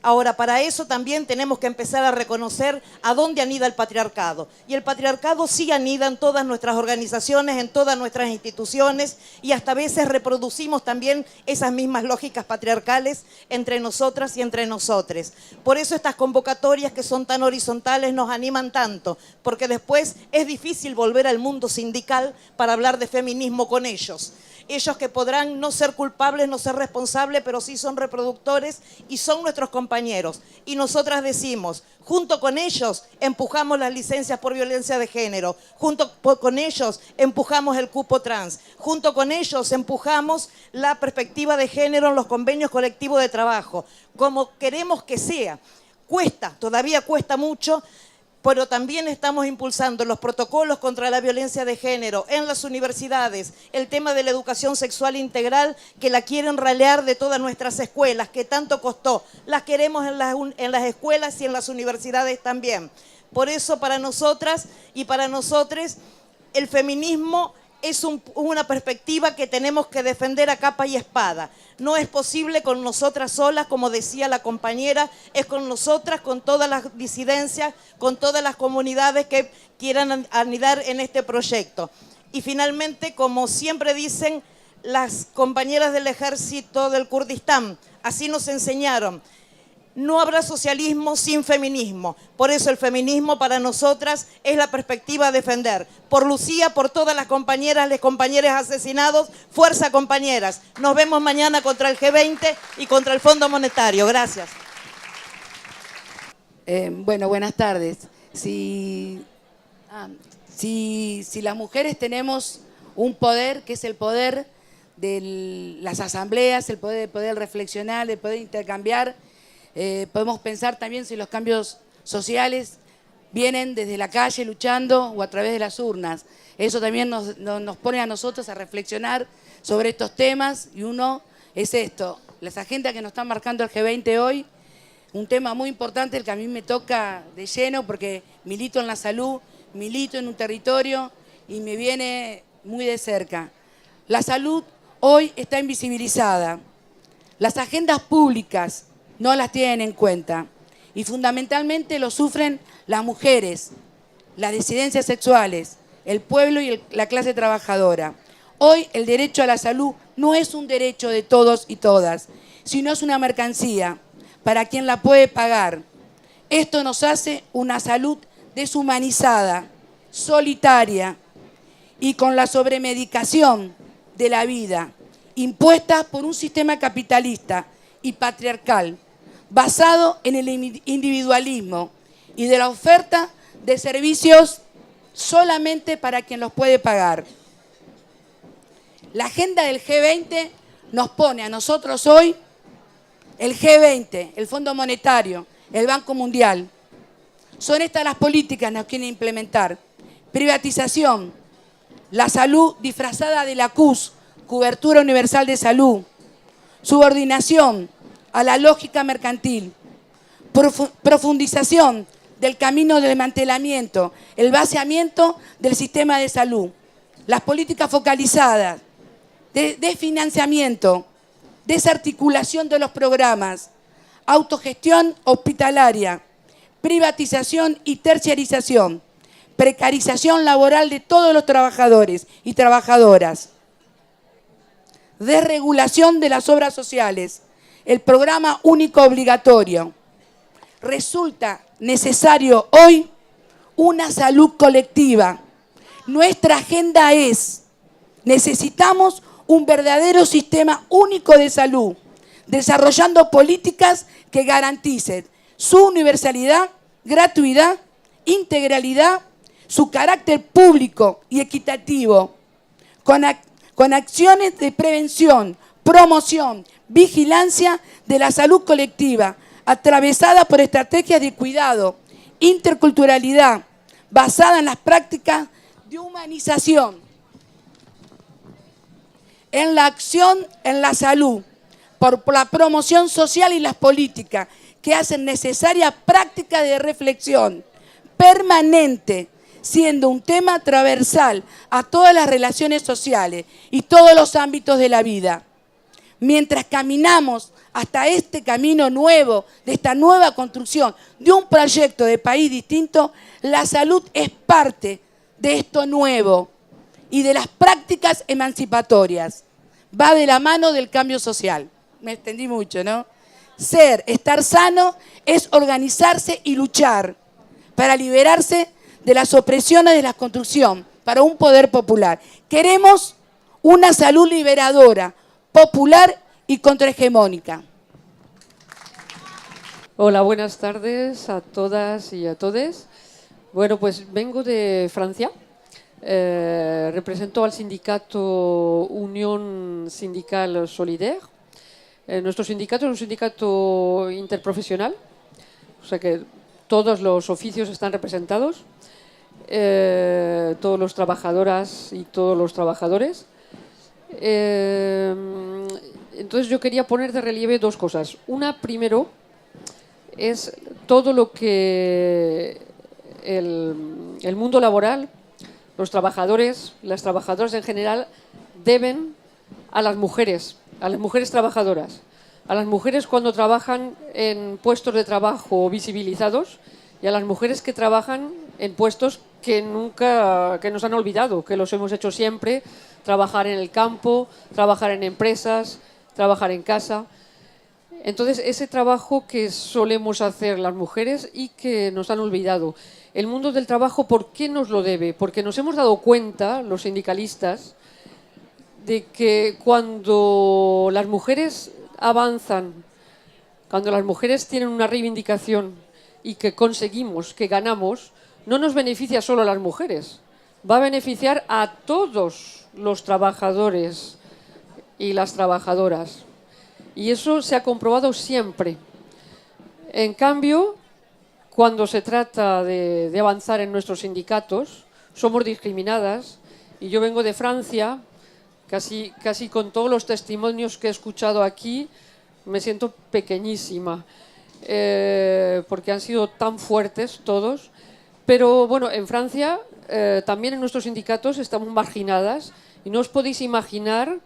Ahora, para eso también tenemos que empezar a reconocer a dónde anida el patriarcado. Y el patriarcado sí anida en todas nuestras organizaciones, en todas nuestras instituciones, y hasta a veces reproducimos también esas mismas lógicas patriarcales entre nosotras y entre nosotres. Por eso estas convocatorias que son tan horizontales nos animan tanto, porque después es difícil volver al mundo sindical para hablar de feminismo con ellos. Ellos que podrán no ser culpables, no ser responsables, pero sí son reproductores y son nuestros compañeros. Y nosotras decimos, junto con ellos empujamos las licencias por violencia de género, junto con ellos empujamos el cupo trans, junto con ellos empujamos la perspectiva de género en los convenios colectivos de trabajo, como queremos que sea. Cuesta, todavía cuesta mucho, pero también estamos impulsando los protocolos contra la violencia de género en las universidades, el tema de la educación sexual integral, que la quieren ralear de todas nuestras escuelas, que tanto costó. Las queremos en las escuelas y en las universidades también. Por eso para nosotras y para nosotros el feminismo es una perspectiva que tenemos que defender a capa y espada. No es posible con nosotras solas, como decía la compañera, es con nosotras, con todas las disidencias, con todas las comunidades que quieran anidar en este proyecto. Y finalmente, como siempre dicen las compañeras del ejército del Kurdistán, así nos enseñaron, no habrá socialismo sin feminismo. Por eso el feminismo para nosotras es la perspectiva a defender. Por Lucía, por todas las compañeras, les compañeros asesinados, fuerza compañeras. Nos vemos mañana contra el G20 y contra el Fondo Monetario. Gracias. Bueno, buenas tardes. Si las mujeres tenemos un poder, que es el poder de las asambleas, el poder de poder reflexionar, de poder intercambiar, podemos pensar también si los cambios sociales vienen desde la calle luchando o a través de las urnas. Eso también nos pone a nosotros a reflexionar sobre estos temas, y uno es esto, las agendas que nos están marcando el G20 hoy, un tema muy importante, el que a mí me toca de lleno porque milito en la salud, milito en un territorio y me viene muy de cerca. La salud hoy está invisibilizada. Las agendas públicas no las tienen en cuenta y fundamentalmente lo sufren las mujeres, las disidencias sexuales, el pueblo y la clase trabajadora. Hoy el derecho a la salud no es un derecho de todos y todas, sino es una mercancía para quien la puede pagar. Esto nos hace una salud deshumanizada, solitaria y con la sobremedicación de la vida, impuesta por un sistema capitalista y patriarcal, basado en el individualismo y de la oferta de servicios solamente para quien los puede pagar. La agenda del G20 nos pone a nosotros hoy, el G20, el Fondo Monetario, el Banco Mundial. Son estas las políticas que nos quieren implementar. Privatización, la salud disfrazada de la CUS, cobertura universal de salud, subordinación a la lógica mercantil, profundización del camino del desmantelamiento, el vaciamiento del sistema de salud, las políticas focalizadas, de financiamiento, desarticulación de los programas, autogestión hospitalaria, privatización y terciarización, precarización laboral de todos los trabajadores y trabajadoras, desregulación de las obras sociales, el programa único obligatorio. Resulta necesario hoy una salud colectiva. Nuestra agenda es, necesitamos un verdadero sistema único de salud, desarrollando políticas que garanticen su universalidad, gratuidad, integralidad, su carácter público y equitativo, con acciones de prevención, promoción, vigilancia de la salud colectiva, atravesada por estrategias de cuidado, interculturalidad, basada en las prácticas de humanización, en la acción en la salud, por la promoción social y las políticas que hacen necesaria práctica de reflexión permanente, siendo un tema transversal a todas las relaciones sociales y todos los ámbitos de la vida. Mientras caminamos hasta este camino nuevo, de esta nueva construcción, de un proyecto de país distinto, la salud es parte de esto nuevo y de las prácticas emancipatorias. Va de la mano del cambio social. Me extendí mucho, ¿no? Estar sano es organizarse y luchar para liberarse de las opresiones de la construcción, para un poder popular. Queremos una salud liberadora, popular y contrahegemónica. Hola, buenas tardes a todas y a todes. Bueno, pues vengo de Francia. Represento al sindicato Unión Sindical Solidaire. Nuestro sindicato es un sindicato interprofesional, o sea que todos los oficios están representados, todos los trabajadoras y todos los trabajadores. Entonces yo quería poner de relieve dos cosas. Una, primero, es todo lo que el mundo laboral, los trabajadores, las trabajadoras en general, deben a las mujeres trabajadoras, a las mujeres cuando trabajan en puestos de trabajo visibilizados y a las mujeres que trabajan en puestos que nos han olvidado, que los hemos hecho siempre, trabajar en el campo, trabajar en empresas, trabajar en casa. Entonces, ese trabajo que solemos hacer las mujeres y que nos han olvidado. El mundo del trabajo, ¿por qué nos lo debe? Porque nos hemos dado cuenta, los sindicalistas, de que cuando las mujeres avanzan, cuando las mujeres tienen una reivindicación y que conseguimos, que ganamos, no nos beneficia solo a las mujeres, va a beneficiar a todos los trabajadores y las trabajadoras. Y eso se ha comprobado siempre. En cambio, cuando se trata de avanzar en nuestros sindicatos, somos discriminadas. Y yo vengo de Francia, casi con todos los testimonios que he escuchado aquí, me siento pequeñísima, porque han sido tan fuertes todos. Pero bueno, en Francia también en nuestros sindicatos estamos marginadas y no os podéis imaginar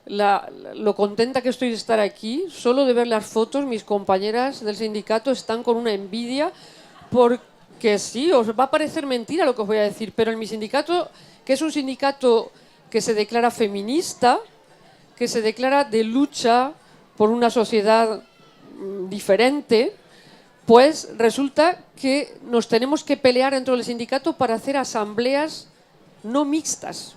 lo contenta que estoy de estar aquí. Solo de ver las fotos, mis compañeras del sindicato están con una envidia, porque sí, os va a parecer mentira lo que os voy a decir, pero en mi sindicato, que es un sindicato que se declara feminista, que se declara de lucha por una sociedad diferente, pues resulta que nos tenemos que pelear dentro del sindicato para hacer asambleas no mixtas.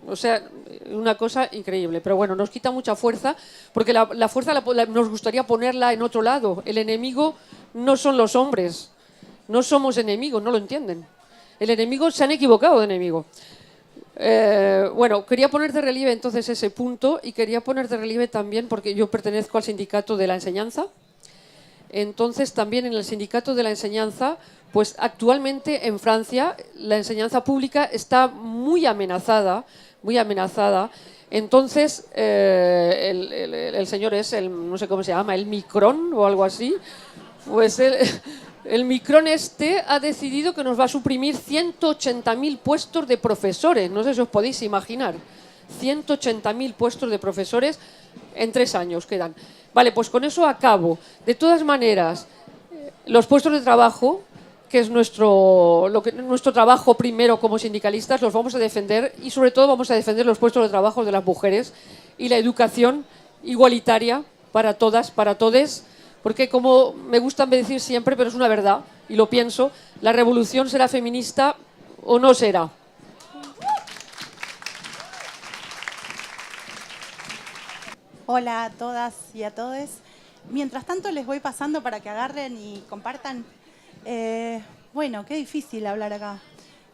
O sea, una cosa increíble. Pero bueno, nos quita mucha fuerza, porque la fuerza nos gustaría ponerla en otro lado. El enemigo no son los hombres. No somos enemigos, no lo entienden. El enemigo, se han equivocado de enemigo. Bueno, quería poner de relieve entonces ese punto y quería poner de relieve también, porque yo pertenezco al sindicato de la enseñanza. Entonces, también en el sindicato de la enseñanza, pues actualmente en Francia la enseñanza pública está muy amenazada, muy amenazada. Entonces, el señor no sé cómo se llama, el Micron o algo así, pues el Micron ha decidido que nos va a suprimir 180.000 puestos de profesores. No sé si os podéis imaginar. 180.000 puestos de profesores en 3 años quedan. Vale, pues con eso acabo. De todas maneras, los puestos de trabajo, que es nuestro trabajo primero como sindicalistas, los vamos a defender y sobre todo vamos a defender los puestos de trabajo de las mujeres y la educación igualitaria para todas, para todes, porque como me gusta decir siempre, pero es una verdad y lo pienso, la revolución será feminista o no será. Hola a todas y a todos. Mientras tanto les voy pasando para que agarren y compartan. Bueno, qué difícil hablar acá.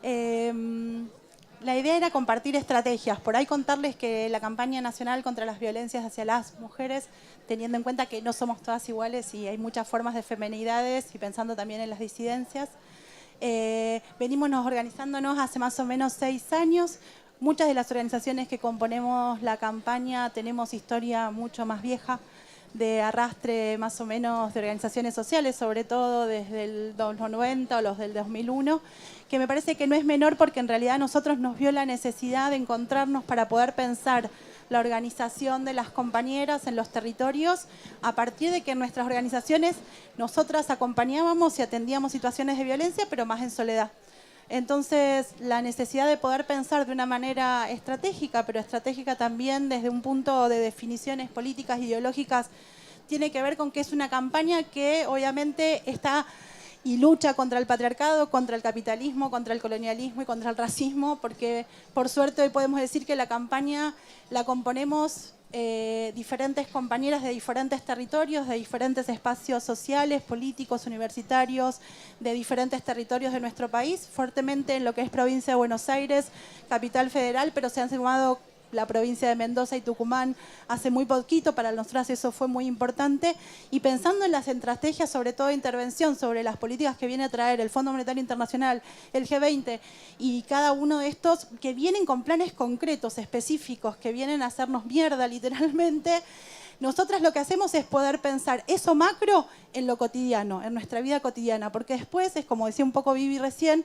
La idea era compartir estrategias, por ahí contarles que la campaña nacional contra las violencias hacia las mujeres, teniendo en cuenta que no somos todas iguales y hay muchas formas de feminidades y pensando también en las disidencias, venimos organizándonos hace más o menos 6 años. Muchas de las organizaciones que componemos la campaña tenemos historia mucho más vieja, de arrastre más o menos de organizaciones sociales, sobre todo desde los 90 o los del 2001, que me parece que no es menor porque en realidad a nosotros nos vio la necesidad de encontrarnos para poder pensar la organización de las compañeras en los territorios a partir de que en nuestras organizaciones nosotras acompañábamos y atendíamos situaciones de violencia, pero más en soledad. Entonces, la necesidad de poder pensar de una manera estratégica, pero estratégica también desde un punto de definiciones políticas, ideológicas, tiene que ver con que es una campaña que obviamente está y lucha contra el patriarcado, contra el capitalismo, contra el colonialismo y contra el racismo, porque por suerte hoy podemos decir que la campaña la componemos diferentes compañeras de diferentes territorios, de diferentes espacios sociales, políticos, universitarios, de diferentes territorios de nuestro país, fuertemente en lo que es provincia de Buenos Aires, capital federal, pero se han sumado la provincia de Mendoza y Tucumán hace muy poquito, para nosotras eso fue muy importante, y pensando en las estrategias, sobre todo de intervención, sobre las políticas que viene a traer el Fondo Monetario Internacional, el G20, y cada uno de estos que vienen con planes concretos, específicos, que vienen a hacernos mierda literalmente, Nosotras lo que hacemos es poder pensar eso macro en lo cotidiano, en nuestra vida cotidiana, porque después es, como decía un poco Vivi recién,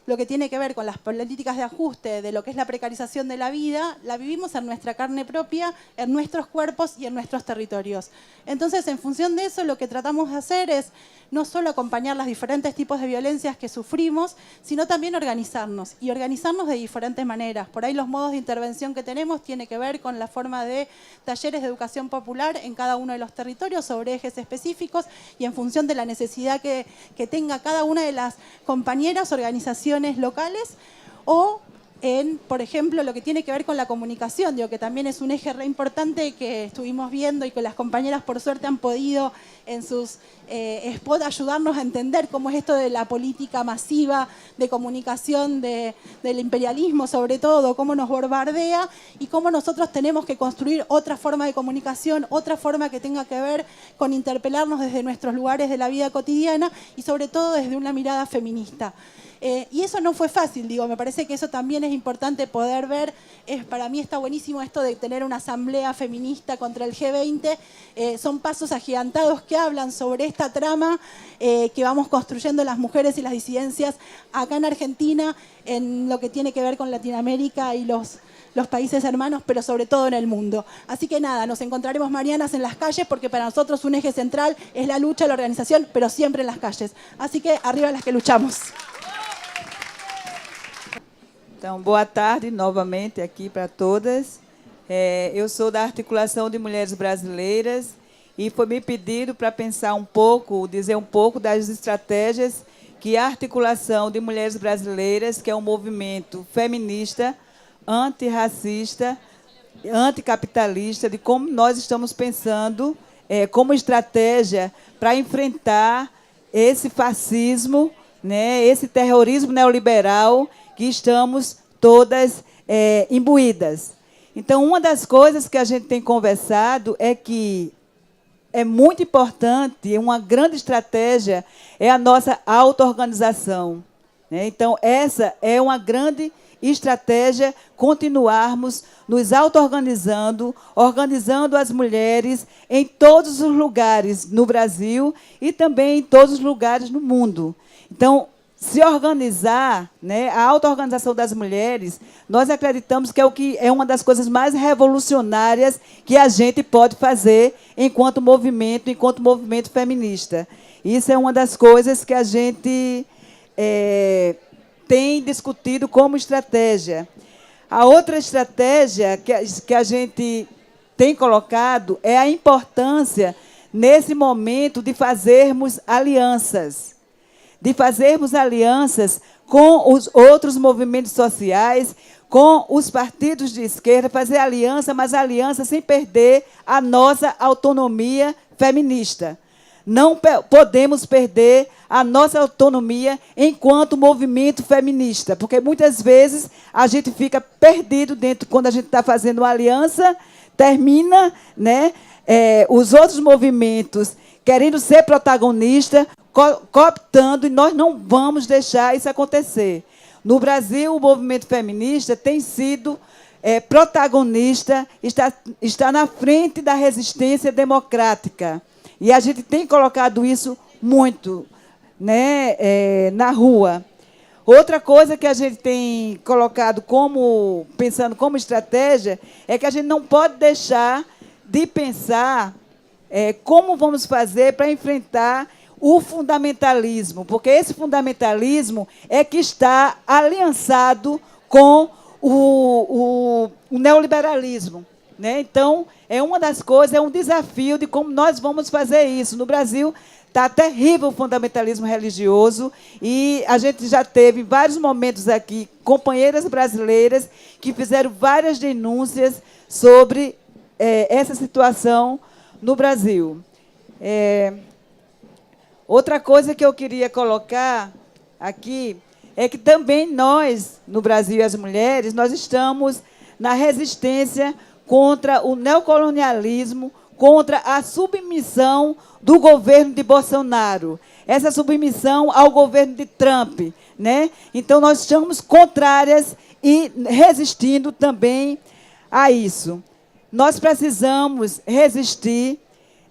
lo que tiene que ver con las políticas de ajuste, de lo que es la precarización de la vida, la vivimos en nuestra carne propia, en nuestros cuerpos y en nuestros territorios. Entonces, en función de eso, lo que tratamos de hacer es no solo acompañar los diferentes tipos de violencias que sufrimos, sino también organizarnos, y organizarnos de diferentes maneras. Por ahí los modos de intervención que tenemos tiene que ver con la forma de talleres de educación popular en cada uno de los territorios sobre ejes específicos y en función de la necesidad que tenga cada una de las compañeras, organizaciones locales, o en, por ejemplo, lo que tiene que ver con la comunicación, digo, que también es un eje re importante que estuvimos viendo y que las compañeras por suerte han podido en sus spots ayudarnos a entender cómo es esto de la política masiva de comunicación del imperialismo, sobre todo, cómo nos bombardea y cómo nosotros tenemos que construir otra forma de comunicación, otra forma que tenga que ver con interpelarnos desde nuestros lugares de la vida cotidiana y sobre todo desde una mirada feminista. Y eso no fue fácil, digo, me parece que eso también es importante poder ver. Para mí está buenísimo esto de tener una asamblea feminista contra el G20. Son pasos agigantados que hablan sobre esta trama que vamos construyendo las mujeres y las disidencias acá en Argentina, en lo que tiene que ver con Latinoamérica y los países hermanos, pero sobre todo en el mundo. Así que nada, nos encontraremos mañana en las calles, porque para nosotros un eje central es la lucha, la organización, pero siempre en las calles. Así que arriba las que luchamos. Então, boa tarde novamente aqui para todas. Eu sou da Articulação de Mulheres Brasileiras e foi me pedido para pensar um pouco, dizer um pouco das estratégias que a Articulação de Mulheres Brasileiras, que é um movimento feminista, antirracista, anticapitalista, de como nós estamos pensando como estratégia para enfrentar esse fascismo, né, esse terrorismo neoliberal que estamos todas imbuídas. Então, uma das coisas que a gente tem conversado é que é muito importante, uma grande estratégia é a nossa auto-organização, né? Então, essa é uma grande estratégia, continuarmos nos auto-organizando, organizando as mulheres em todos os lugares no Brasil e também em todos os lugares no mundo. Então, se organizar, né, a auto-organização das mulheres, nós acreditamos que é uma das coisas mais revolucionárias que a gente pode fazer enquanto movimento feminista. Isso é uma das coisas que a gente tem discutido como estratégia. A outra estratégia que a gente tem colocado é a importância, nesse momento, de fazermos alianças. De fazermos alianças com os outros movimentos sociais, com os partidos de esquerda, fazer aliança, mas aliança sem perder a nossa autonomia feminista. Não podemos perder a nossa autonomia enquanto movimento feminista, porque muitas vezes a gente fica perdido dentro, quando a gente está fazendo uma aliança, termina, né, os outros movimentos querendo ser protagonista, cooptando, e nós não vamos deixar isso acontecer. No Brasil, o movimento feminista tem sido protagonista, está na frente da resistência democrática. E a gente tem colocado isso muito, né, na rua. Outra coisa que a gente tem colocado pensando como estratégia, é que a gente não pode deixar de pensar como vamos fazer para enfrentar o fundamentalismo, porque esse fundamentalismo é que está aliançado com o neoliberalismo, né? Então, é uma das coisas, é um desafio de como nós vamos fazer isso. No Brasil, está terrível o fundamentalismo religioso e a gente já teve, em vários momentos aqui, companheiras brasileiras que fizeram várias denúncias sobre essa situação no Brasil. Outra coisa que eu queria colocar aqui é que também nós, no Brasil, as mulheres, nós estamos na resistência contra o neocolonialismo, contra a submissão do governo de Bolsonaro, essa submissão ao governo de Trump, né? Então, nós estamos contrárias e resistindo também a isso. nós precisamos resistir,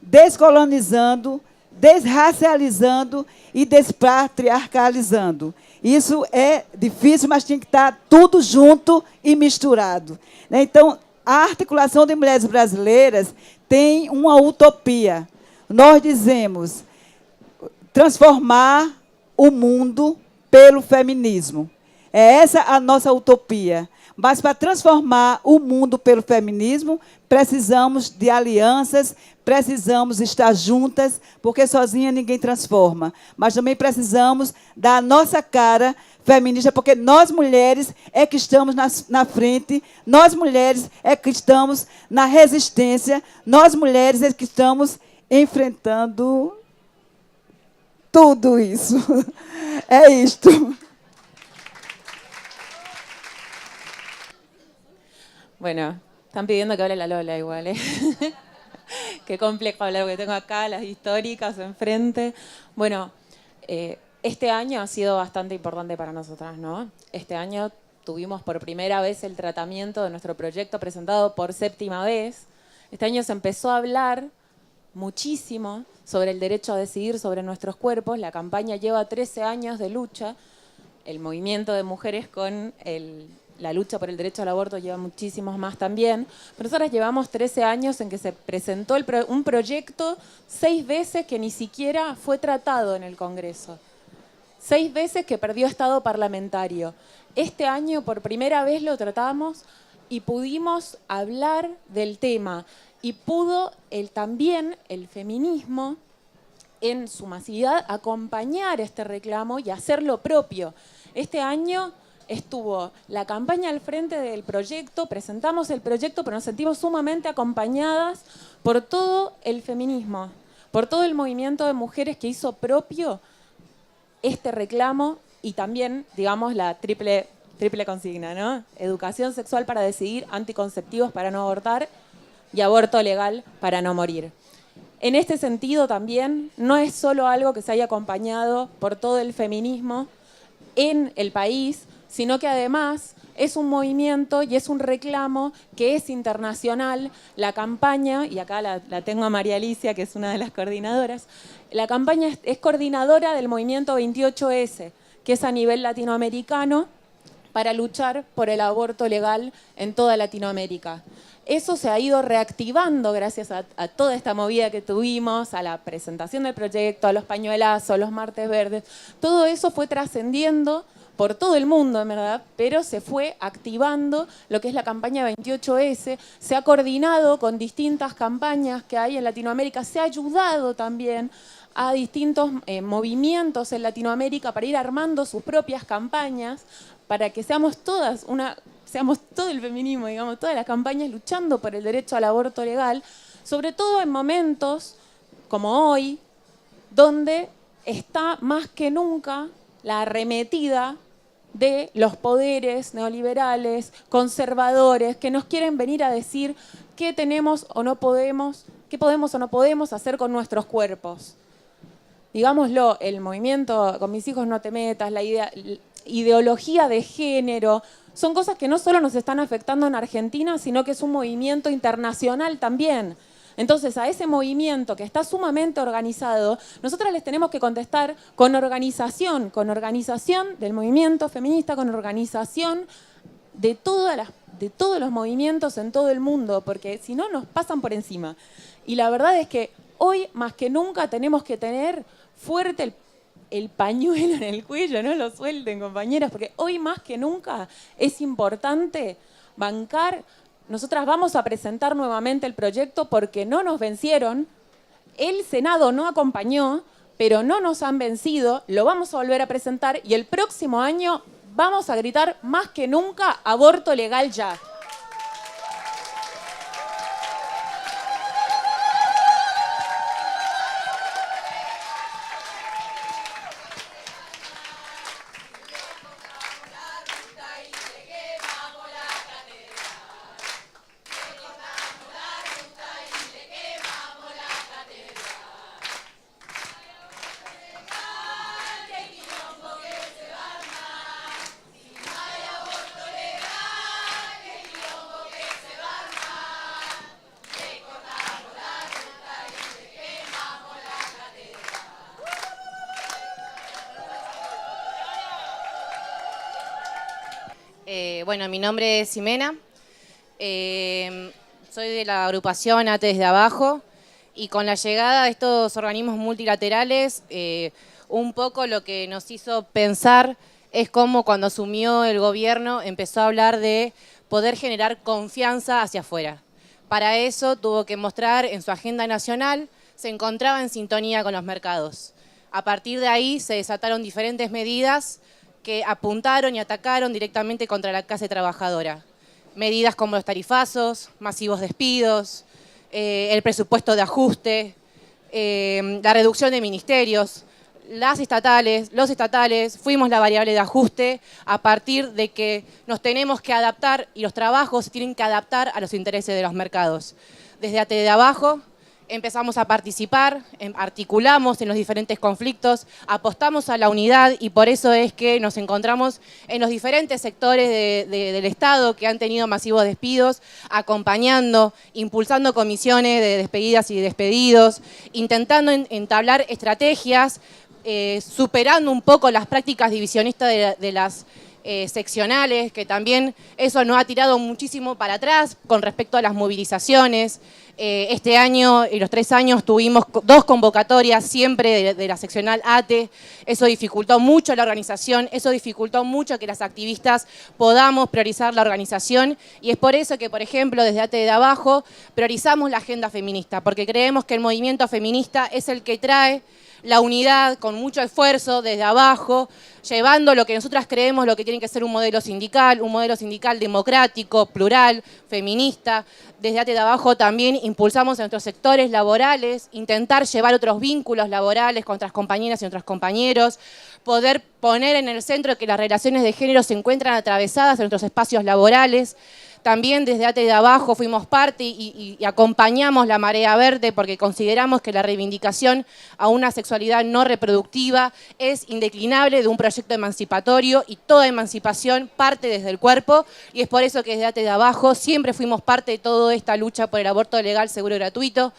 descolonizando, desracializando e despatriarcalizando. Isso é difícil, mas tinha que estar tudo junto e misturado. Então, a articulação de mulheres brasileiras tem uma utopia. Nós dizemos transformar o mundo pelo feminismo. É essa a nossa utopia. Mas, para transformar o mundo pelo feminismo, precisamos de alianças, precisamos estar juntas, porque sozinha ninguém transforma. Mas também precisamos dar a nossa cara feminista, porque nós, mulheres, é que estamos na frente, nós, mulheres, é que estamos na resistência, nós, mulheres, é que estamos enfrentando tudo isso. É isto. Bueno, están pidiendo que hable la Lola igual, ¿eh? Qué complejo hablar, porque tengo acá las históricas enfrente. Bueno, este año ha sido bastante importante para nosotras, ¿no? Este año tuvimos por primera vez el tratamiento de nuestro proyecto presentado por 7ª vez. Este año se empezó a hablar muchísimo sobre el derecho a decidir sobre nuestros cuerpos. La campaña lleva 13 años de lucha. El movimiento de mujeres con la lucha por el derecho al aborto lleva muchísimos más también. Pero nosotras llevamos 13 años en que se presentó un proyecto 6 veces que ni siquiera fue tratado en el Congreso. 6 veces que perdió estado parlamentario. Este año por primera vez lo tratamos y pudimos hablar del tema. Y pudo también el feminismo en su masividad acompañar este reclamo y hacer lo propio. Este año estuvo la campaña al frente del proyecto, presentamos el proyecto, pero nos sentimos sumamente acompañadas por todo el feminismo, por todo el movimiento de mujeres que hizo propio este reclamo y también, digamos, la triple consigna, ¿no? Educación sexual para decidir, anticonceptivos para no abortar y aborto legal para no morir. En este sentido también no es solo algo que se haya acompañado por todo el feminismo en el país, sino que además es un movimiento y es un reclamo que es internacional. La campaña, y acá la tengo a María Alicia, que es una de las coordinadoras, la campaña es coordinadora del movimiento 28S, que es a nivel latinoamericano para luchar por el aborto legal en toda Latinoamérica. Eso se ha ido reactivando gracias a toda esta movida que tuvimos, a la presentación del proyecto, a los pañuelazos, los martes verdes. Todo eso fue trascendiendo por todo el mundo, en verdad, pero se fue activando lo que es la campaña 28S, se ha coordinado con distintas campañas que hay en Latinoamérica, se ha ayudado también a distintos movimientos en Latinoamérica para ir armando sus propias campañas, para que seamos todo el feminismo, digamos, todas las campañas luchando por el derecho al aborto legal, sobre todo en momentos como hoy, donde está más que nunca la arremetida de los poderes neoliberales, conservadores, que nos quieren venir a decir qué tenemos o no podemos, qué podemos o no podemos hacer con nuestros cuerpos. Digámoslo, el movimiento Con mis hijos no te metas, la ideología de género, son cosas que no solo nos están afectando en Argentina, sino que es un movimiento internacional también. Entonces, a ese movimiento que está sumamente organizado, nosotras les tenemos que contestar con organización del movimiento feminista, con organización de todos los movimientos en todo el mundo, porque si no nos pasan por encima. Y la verdad es que hoy, más que nunca, tenemos que tener fuerte el pañuelo en el cuello, no lo suelten, compañeras, porque hoy más que nunca es importante bancar. Nosotras vamos a presentar nuevamente el proyecto porque no nos vencieron, el Senado no acompañó, pero no nos han vencido, lo vamos a volver a presentar y el próximo año vamos a gritar más que nunca aborto legal ya. Bueno, mi nombre es Ximena. Soy de la agrupación ATE Desde Abajo y con la llegada de estos organismos multilaterales, un poco lo que nos hizo pensar es cómo cuando asumió el gobierno empezó a hablar de poder generar confianza hacia afuera. Para eso tuvo que mostrar en su agenda nacional, se encontraba en sintonía con los mercados. A partir de ahí se desataron diferentes medidas que apuntaron y atacaron directamente contra la clase trabajadora. Medidas como los tarifazos, masivos despidos, el presupuesto de ajuste, la reducción de ministerios. Los estatales, fuimos la variable de ajuste a partir de que nos tenemos que adaptar y los trabajos se tienen que adaptar a los intereses de los mercados. Desde ATE de Abajo empezamos a participar, articulamos en los diferentes conflictos, apostamos a la unidad y por eso es que nos encontramos en los diferentes sectores del Estado que han tenido masivos despidos, acompañando, impulsando comisiones de despedidas y despedidos, intentando entablar estrategias, superando un poco las prácticas divisionistas de las seccionales, que también eso nos ha tirado muchísimo para atrás con respecto a las movilizaciones. Este año y los 3 años tuvimos 2 convocatorias siempre de la seccional ATE. Eso dificultó mucho la organización, eso dificultó mucho que las activistas podamos priorizar la organización y es por eso que, por ejemplo, desde ATE de Abajo priorizamos la agenda feminista, porque creemos que el movimiento feminista es el que trae la unidad con mucho esfuerzo desde abajo, llevando lo que nosotras creemos lo que tiene que ser un modelo sindical democrático, plural, feminista. Desde ATE de Abajo también impulsamos en nuestros sectores laborales, intentar llevar otros vínculos laborales con otras compañeras y otros compañeros, poder poner en el centro que las relaciones de género se encuentran atravesadas en nuestros espacios laborales. También desde ATE de Abajo fuimos parte y acompañamos la Marea Verde porque consideramos que la reivindicación a una sexualidad no reproductiva es indeclinable de un proyecto emancipatorio y toda emancipación parte desde el cuerpo y es por eso que desde ATE de Abajo siempre fuimos parte de toda esta lucha por el aborto legal, seguro y gratuito.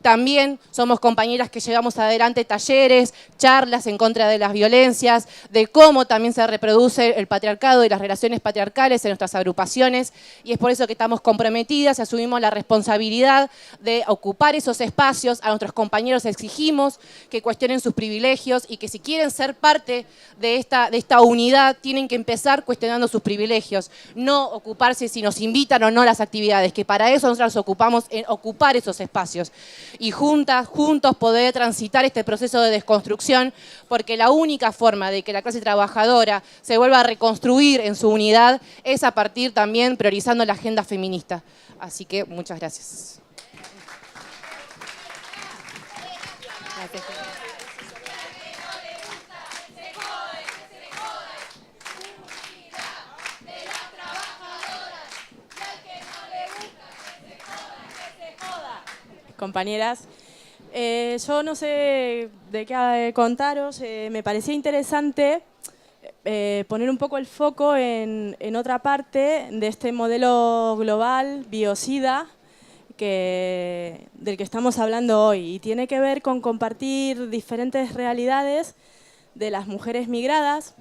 También somos compañeras que llevamos adelante talleres, charlas en contra de las violencias, de cómo también se reproduce el patriarcado y las relaciones patriarcales en nuestras agrupaciones y es por eso que estamos comprometidas y asumimos la responsabilidad de ocupar esos espacios. A nuestros compañeros exigimos que cuestionen sus privilegios y que si quieren ser parte de esta unidad tienen que empezar cuestionando sus privilegios, no ocuparse si nos invitan o no a las actividades, que para eso nosotros nos ocupamos en ocupar esos espacios. Y juntos poder transitar este proceso de desconstrucción, porque la única forma de que la clase trabajadora se vuelva a reconstruir en su unidad es a partir también priorizando la agenda feminista. Así que muchas gracias. Compañeras, yo no sé de qué contaros, me parecía interesante poner un poco el foco en otra parte de este modelo global, biocida, del que estamos hablando hoy y tiene que ver con compartir diferentes realidades de las mujeres migradas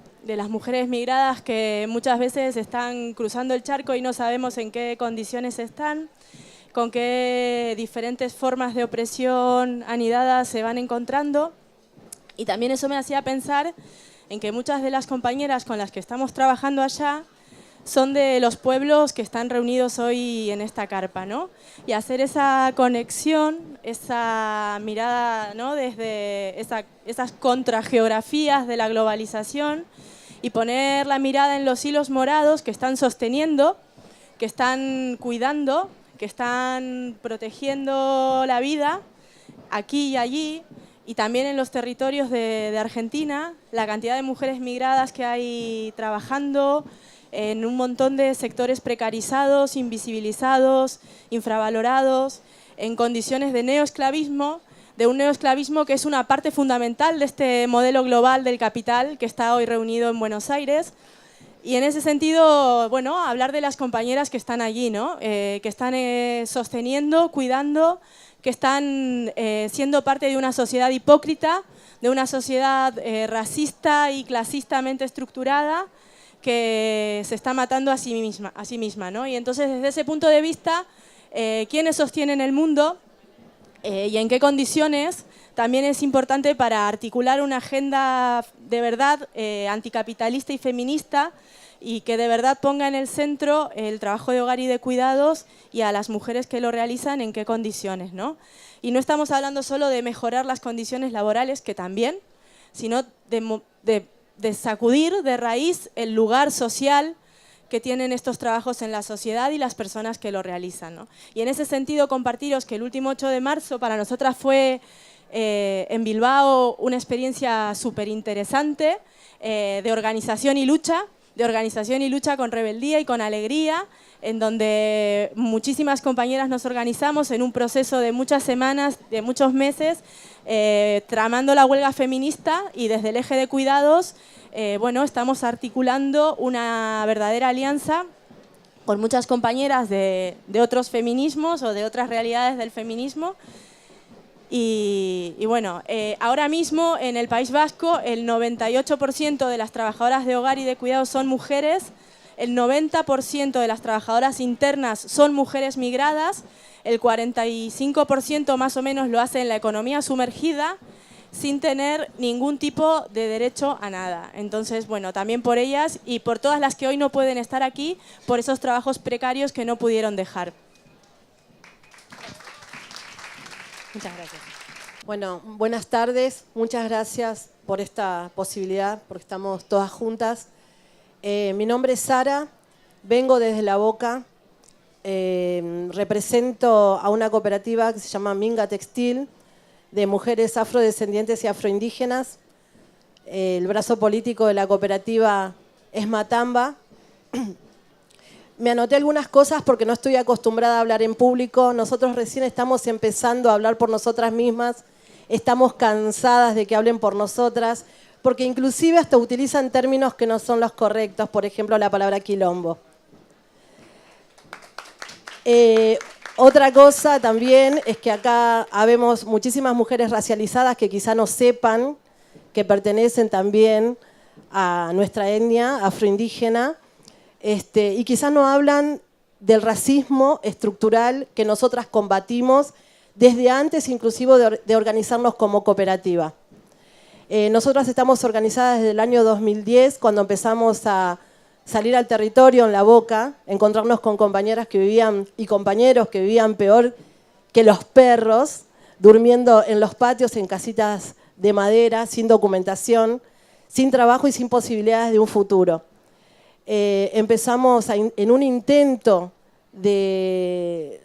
que muchas veces están cruzando el charco y no sabemos en qué condiciones están, con qué diferentes formas de opresión anidadas se van encontrando. Y también eso me hacía pensar en que muchas de las compañeras con las que estamos trabajando allá son de los pueblos que están reunidos hoy en esta carpa, ¿no? Y hacer esa conexión, esa mirada, ¿no?, desde esas contrageografías de la globalización y poner la mirada en los hilos morados que están sosteniendo, que están cuidando, que están protegiendo la vida aquí y allí, y también en los territorios de Argentina, la cantidad de mujeres migradas que hay trabajando en un montón de sectores precarizados, invisibilizados, infravalorados, en condiciones de neoesclavismo, de un neoesclavismo que es una parte fundamental de este modelo global del capital que está hoy reunido en Buenos Aires. Y en ese sentido, bueno, hablar de las compañeras que están allí, ¿no? Que están sosteniendo, cuidando, que están siendo parte de una sociedad hipócrita, de una sociedad racista y clasistamente estructurada, que se está matando a sí misma, ¿no? Y entonces, desde ese punto de vista, ¿quiénes sostienen el mundo y en qué condiciones? También es importante para articular una agenda de verdad anticapitalista y feminista, y que de verdad ponga en el centro el trabajo de hogar y de cuidados y a las mujeres que lo realizan en qué condiciones, ¿no? Y no estamos hablando solo de mejorar las condiciones laborales, que también, sino de sacudir de raíz el lugar social que tienen estos trabajos en la sociedad y las personas que lo realizan, ¿no? Y en ese sentido, compartiros que el último 8 de marzo para nosotras fue en Bilbao una experiencia súper interesante de organización y lucha con rebeldía y con alegría, en donde muchísimas compañeras nos organizamos en un proceso de muchas semanas, de muchos meses, tramando la huelga feminista, y desde el eje de cuidados, bueno, estamos articulando una verdadera alianza con muchas compañeras de otros feminismos o de otras realidades del feminismo. Y bueno, ahora mismo en el País Vasco el 98% de las trabajadoras de hogar y de cuidados son mujeres, el 90% de las trabajadoras internas son mujeres migradas, el 45% más o menos lo hace en la economía sumergida, sin tener ningún tipo de derecho a nada. Entonces, bueno, también por ellas y por todas las que hoy no pueden estar aquí, por esos trabajos precarios que no pudieron dejar. Muchas gracias. Bueno, buenas tardes. Muchas gracias por esta posibilidad, porque estamos todas juntas. Mi nombre es Sara, vengo desde La Boca, represento a una cooperativa que se llama Minga Textil, de mujeres afrodescendientes y afroindígenas. El brazo político de la cooperativa es Matamba. Me anoté algunas cosas porque no estoy acostumbrada a hablar en público. Nosotros recién estamos empezando a hablar por nosotras mismas. Estamos cansadas de que hablen por nosotras, porque inclusive hasta utilizan términos que no son los correctos. Por ejemplo, la palabra quilombo. Otra cosa también es que acá habemos muchísimas mujeres racializadas que quizá no sepan que pertenecen también a nuestra etnia afroindígena. Y quizás no hablan del racismo estructural que nosotras combatimos desde antes inclusive de organizarnos como cooperativa. Nosotras estamos organizadas desde el año 2010, cuando empezamos a salir al territorio en La Boca, encontrarnos con compañeras que vivían y compañeros que vivían peor que los perros, durmiendo en los patios en casitas de madera, sin documentación, sin trabajo y sin posibilidades de un futuro. Empezamos en un intento de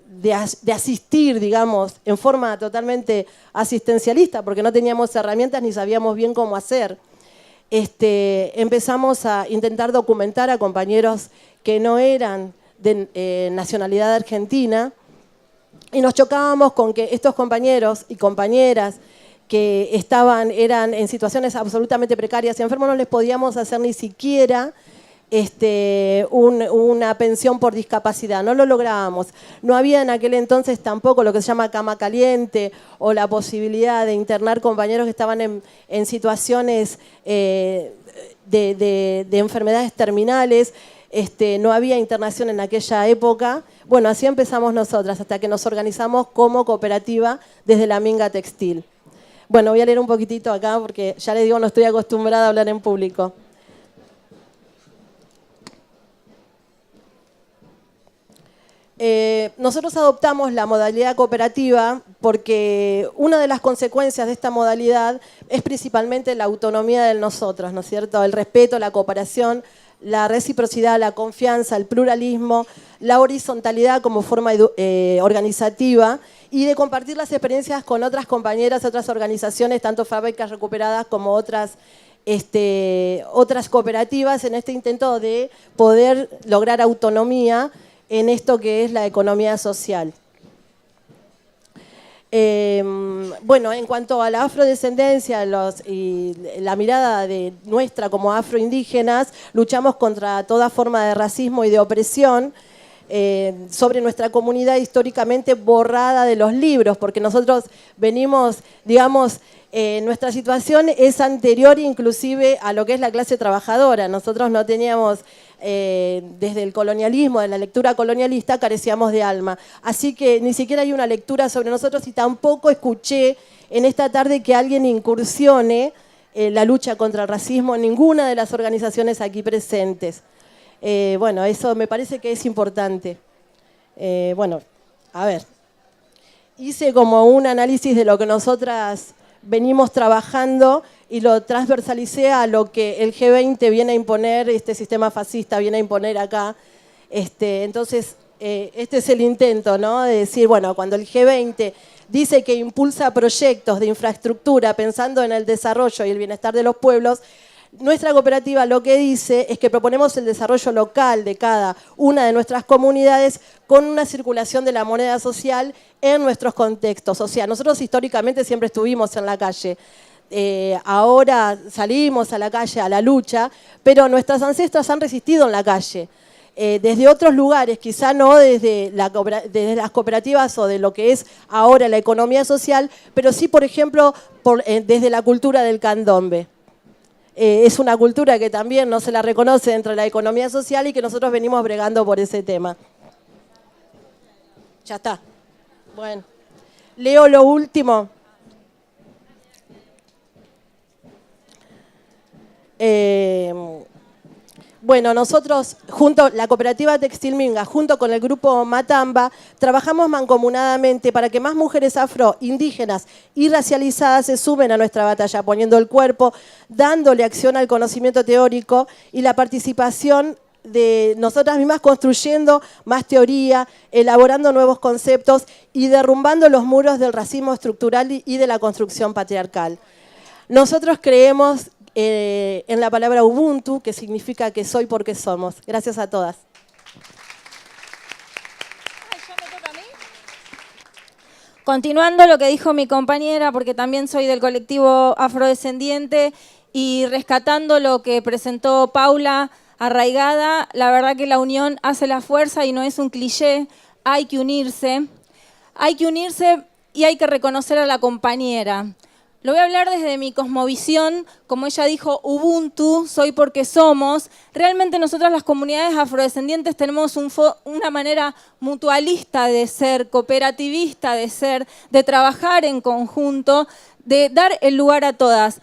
asistir, digamos, en forma totalmente asistencialista, porque no teníamos herramientas ni sabíamos bien cómo hacer. Empezamos a intentar documentar a compañeros que no eran de nacionalidad argentina, y nos chocábamos con que estos compañeros y compañeras que eran en situaciones absolutamente precarias y enfermos no les podíamos hacer ni siquiera una pensión por discapacidad, no lo lográbamos. No había en aquel entonces tampoco lo que se llama cama caliente o la posibilidad de internar compañeros que estaban en situaciones de enfermedades terminales. No había internación en aquella época. Bueno, así empezamos nosotras, hasta que nos organizamos como cooperativa desde la Minga Textil. Bueno, voy a leer un poquitito acá porque ya les digo, no estoy acostumbrada a hablar en público. Nosotros adoptamos la modalidad cooperativa porque una de las consecuencias de esta modalidad es principalmente la autonomía de nosotros, ¿no es cierto? El respeto, la cooperación, la reciprocidad, la confianza, el pluralismo, la horizontalidad como forma organizativa y de compartir las experiencias con otras compañeras, otras organizaciones, tanto fábricas recuperadas como otras cooperativas, en este intento de poder lograr autonomía en esto que es la economía social. Bueno, en cuanto a la afrodescendencia y la mirada de nuestra como afroindígenas, luchamos contra toda forma de racismo y de opresión. sobre nuestra comunidad históricamente borrada de los libros, porque nosotros venimos, digamos, nuestra situación es anterior inclusive a lo que es la clase trabajadora. Nosotros no teníamos, desde el colonialismo, de la lectura colonialista, carecíamos de alma. Así que ni siquiera hay una lectura sobre nosotros y tampoco escuché en esta tarde que alguien incursione la lucha contra el racismo en ninguna de las organizaciones aquí presentes. Bueno, eso me parece que es importante. Bueno, a ver, hice como un análisis de lo que nosotras venimos trabajando y lo transversalicé a lo que el G20 viene a imponer, este sistema fascista viene a imponer acá. Entonces, este es el intento, ¿no? De decir, bueno, cuando el G20 dice que impulsa proyectos de infraestructura pensando en el desarrollo y el bienestar de los pueblos, nuestra cooperativa lo que dice es que proponemos el desarrollo local de cada una de nuestras comunidades con una circulación de la moneda social en nuestros contextos. O sea, nosotros históricamente siempre estuvimos en la calle. Ahora salimos a la calle a la lucha, pero nuestras ancestras han resistido en la calle. Desde otros lugares, quizá no desde las cooperativas o de lo que es ahora la economía social, pero sí, por ejemplo, desde la cultura del candombe. Es una cultura que también no se la reconoce dentro de la economía social y que nosotros venimos bregando por ese tema. Ya está. Bueno, leo lo último. Bueno, nosotros, la cooperativa Textil Minga, junto con el grupo Matamba, trabajamos mancomunadamente para que más mujeres afro, indígenas y racializadas se sumen a nuestra batalla, poniendo el cuerpo, dándole acción al conocimiento teórico y la participación de nosotras mismas, construyendo más teoría, elaborando nuevos conceptos y derrumbando los muros del racismo estructural y de la construcción patriarcal. Nosotros creemos en la palabra Ubuntu, que significa que soy porque somos. Gracias a todas. Continuando lo que dijo mi compañera, porque también soy del colectivo afrodescendiente, y rescatando lo que presentó Paula Arraigada, la verdad que la unión hace la fuerza y no es un cliché, hay que unirse y hay que reconocer a la compañera. Lo voy a hablar desde mi cosmovisión, como ella dijo, Ubuntu, soy porque somos. Realmente nosotras las comunidades afrodescendientes tenemos una manera mutualista de ser, cooperativista de ser, de trabajar en conjunto, de dar el lugar a todas.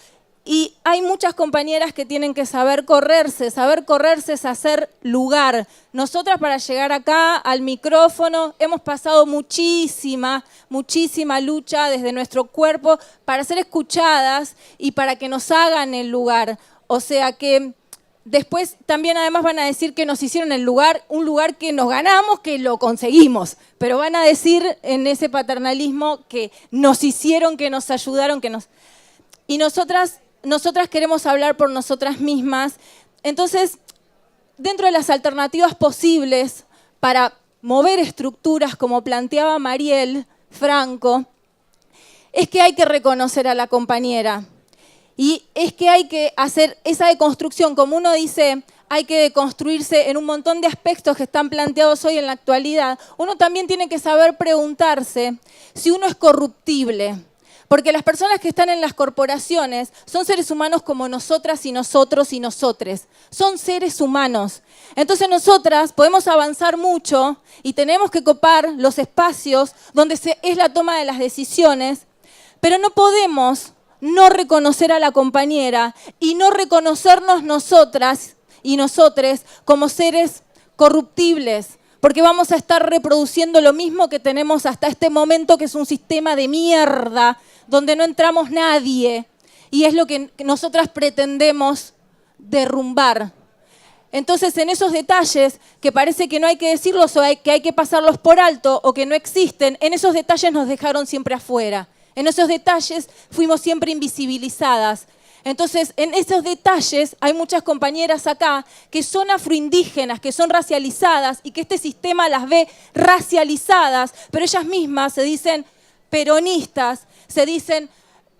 Y hay muchas compañeras que tienen que saber correrse es hacer lugar. Nosotras para llegar acá al micrófono hemos pasado muchísima lucha desde nuestro cuerpo para ser escuchadas y para que nos hagan el lugar. O sea que después también además van a decir que nos hicieron el lugar, un lugar que nos ganamos, que lo conseguimos. Pero van a decir en ese paternalismo que nos hicieron, que nos ayudaron, que nos... Y nosotras queremos hablar por nosotras mismas. Entonces, dentro de las alternativas posibles para mover estructuras, como planteaba Mariel Franco, es que hay que reconocer a la compañera. Y es que hay que hacer esa deconstrucción, como uno dice, hay que deconstruirse en un montón de aspectos que están planteados hoy en la actualidad. Uno también tiene que saber preguntarse si uno es corruptible. Porque las personas que están en las corporaciones son seres humanos como nosotras y nosotros y nosotres. Son seres humanos. Entonces nosotras podemos avanzar mucho y tenemos que copar los espacios donde es la toma de las decisiones, pero no podemos no reconocer a la compañera y no reconocernos nosotras y nosotres como seres corruptibles. Porque vamos a estar reproduciendo lo mismo que tenemos hasta este momento, que es un sistema de mierda, donde no entramos nadie. Y es lo que nosotras pretendemos derrumbar. Entonces, en esos detalles, que parece que no hay que decirlos o que hay que pasarlos por alto o que no existen, en esos detalles nos dejaron siempre afuera. En esos detalles fuimos siempre invisibilizadas. Entonces, en esos detalles hay muchas compañeras acá que son afroindígenas, que son racializadas y que este sistema las ve racializadas, pero ellas mismas se dicen peronistas, se dicen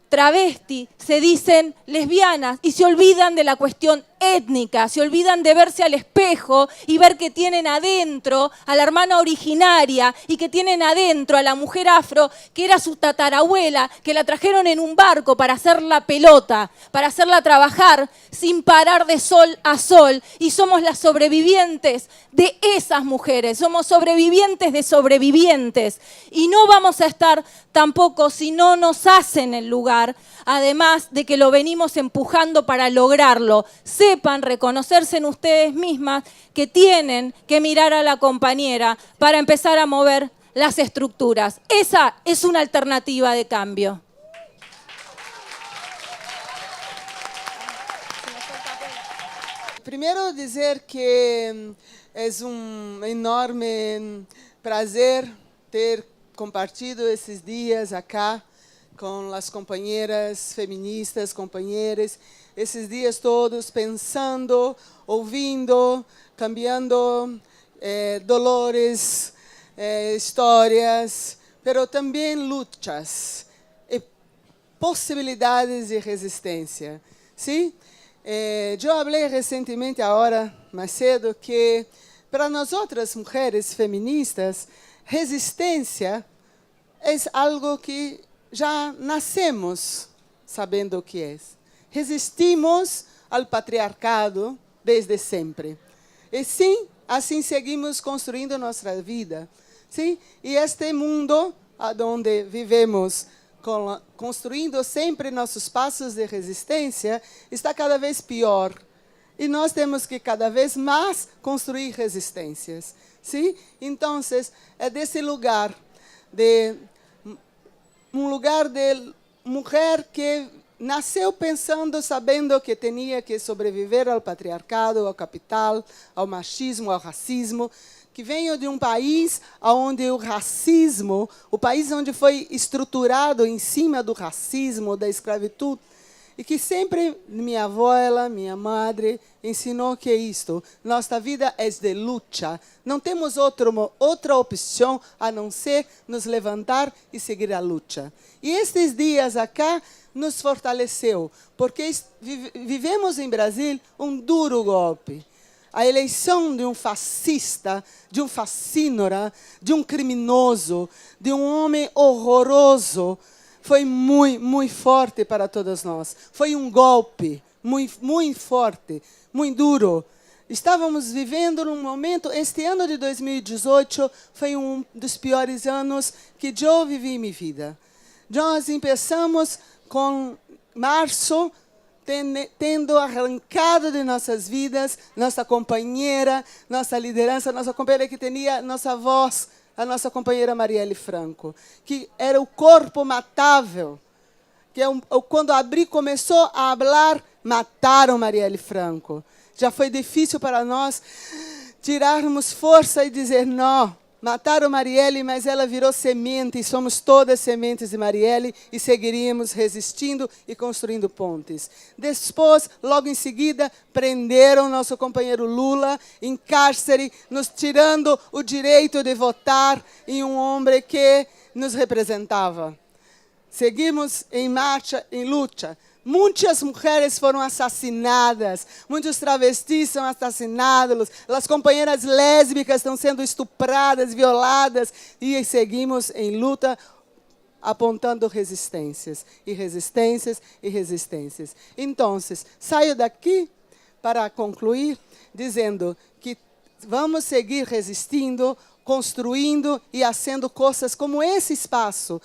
travesti, se dicen lesbianas y se olvidan de la cuestión étnica, se olvidan de verse al espejo y ver que tienen adentro a la hermana originaria y que tienen adentro a la mujer afro, que era su tatarabuela, que la trajeron en un barco para hacerla pelota, para hacerla trabajar sin parar de sol a sol. Y somos las sobrevivientes de esas mujeres, somos sobrevivientes de sobrevivientes. Y no vamos a estar tampoco si no nos hacen el lugar, además de que lo venimos empujando para lograrlo. Sepan reconocerse en ustedes mismas que tienen que mirar a la compañera para empezar a mover las estructuras. Esa es una alternativa de cambio. Primeiro dizer que é enorme prazer ter compartido esses dias acá com as companheiras feministas, companheiras, esses dias todos pensando, ouvindo, cambiando dolores, histórias, pero também lutas e possibilidades de resistência. ¿Sí? Eu falei recentemente, agora, mais cedo, que para nós outras mulheres feministas, resistência é algo que já nascemos sabendo o que é. Resistimos ao patriarcado desde sempre. E sim, assim seguimos construindo nossa vida. Sim? E este mundo onde vivemos, construindo sempre nossos passos de resistência, está cada vez pior. E nós temos que cada vez mais construir resistências. Sim? Então, é desse lugar de mulher que nasceu pensando, sabendo que tinha que sobreviver ao patriarcado, ao capital, ao machismo, ao racismo, que venho de um país onde o racismo, o país onde foi estruturado em cima do racismo, da escravidão, e que sempre minha avó, minha madre, ensinou que isto, nossa vida é de luta. Não temos outra opção a não ser nos levantar e seguir a luta. E estes dias acá nos fortaleceu, porque vivemos em Brasil um duro golpe. A eleição de um fascista, de um fascínora, de um criminoso, de um homem horroroso, foi muito forte para todos nós. Foi um golpe muito forte, muito duro. Estávamos vivendo num momento, este ano de 2018 foi um dos piores anos que eu vivi em minha vida. Nós começamos com março, tendo arrancado de nossas vidas nossa companheira, nossa liderança, nossa companheira que tinha nossa voz, a nossa companheira Marielle Franco, que era o corpo matável, que quando a Abri começou a falar, mataram Marielle Franco. Já foi difícil para nós tirarmos força e dizer não. Mataram Marielle, mas ela virou semente, e somos todas sementes de Marielle, e seguiríamos resistindo e construindo pontes. Depois, logo em seguida, prenderam nosso companheiro Lula em cárcere, nos tirando o direito de votar em um homem que nos representava. Seguimos em marcha, em luta. Muitas mulheres foram assassinadas, muitos travestis são assassinados, as companheiras lésbicas estão sendo estupradas, violadas, e seguimos em luta, apontando resistências, e resistências, e resistências. Então, saio daqui para concluir dizendo que vamos seguir resistindo, construindo e fazendo coisas como esse espaço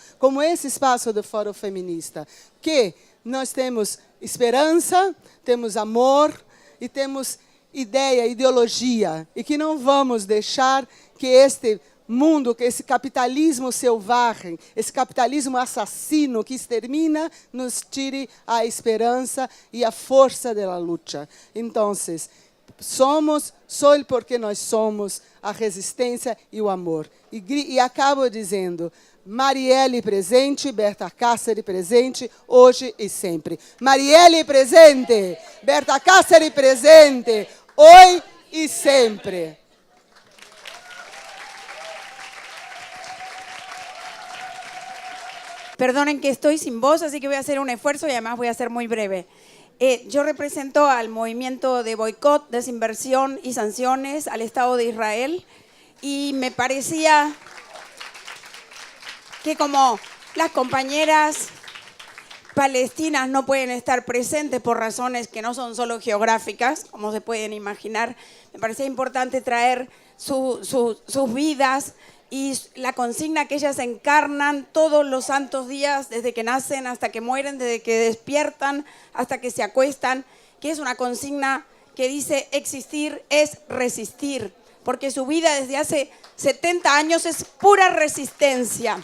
do Fórum Feminista, que nós temos esperança, temos amor e temos ideia, ideologia, e que não vamos deixar que este mundo, que esse capitalismo selvagem, esse capitalismo assassino que extermina, nos tire a esperança e a força da luta. Então, somos, só porque nós somos, a resistência e o amor. E acabo dizendo, Marielle presente, Berta Cáceres presente, hoje e sempre. Marielle presente, Berta Cáceres presente, hoje e sempre. Perdonen que estoy sin voz, así que voy a hacer un esfuerzo y además voy a ser muy breve. Yo represento al movimiento de boicot, desinversión y sanciones al Estado de Israel y me parecía que como las compañeras palestinas no pueden estar presentes por razones que no son solo geográficas, como se pueden imaginar, me parecía importante traer sus vidas y la consigna que ellas encarnan todos los santos días, desde que nacen hasta que mueren, desde que despiertan hasta que se acuestan, que es una consigna que dice existir es resistir, porque su vida desde hace 70 años es pura resistencia.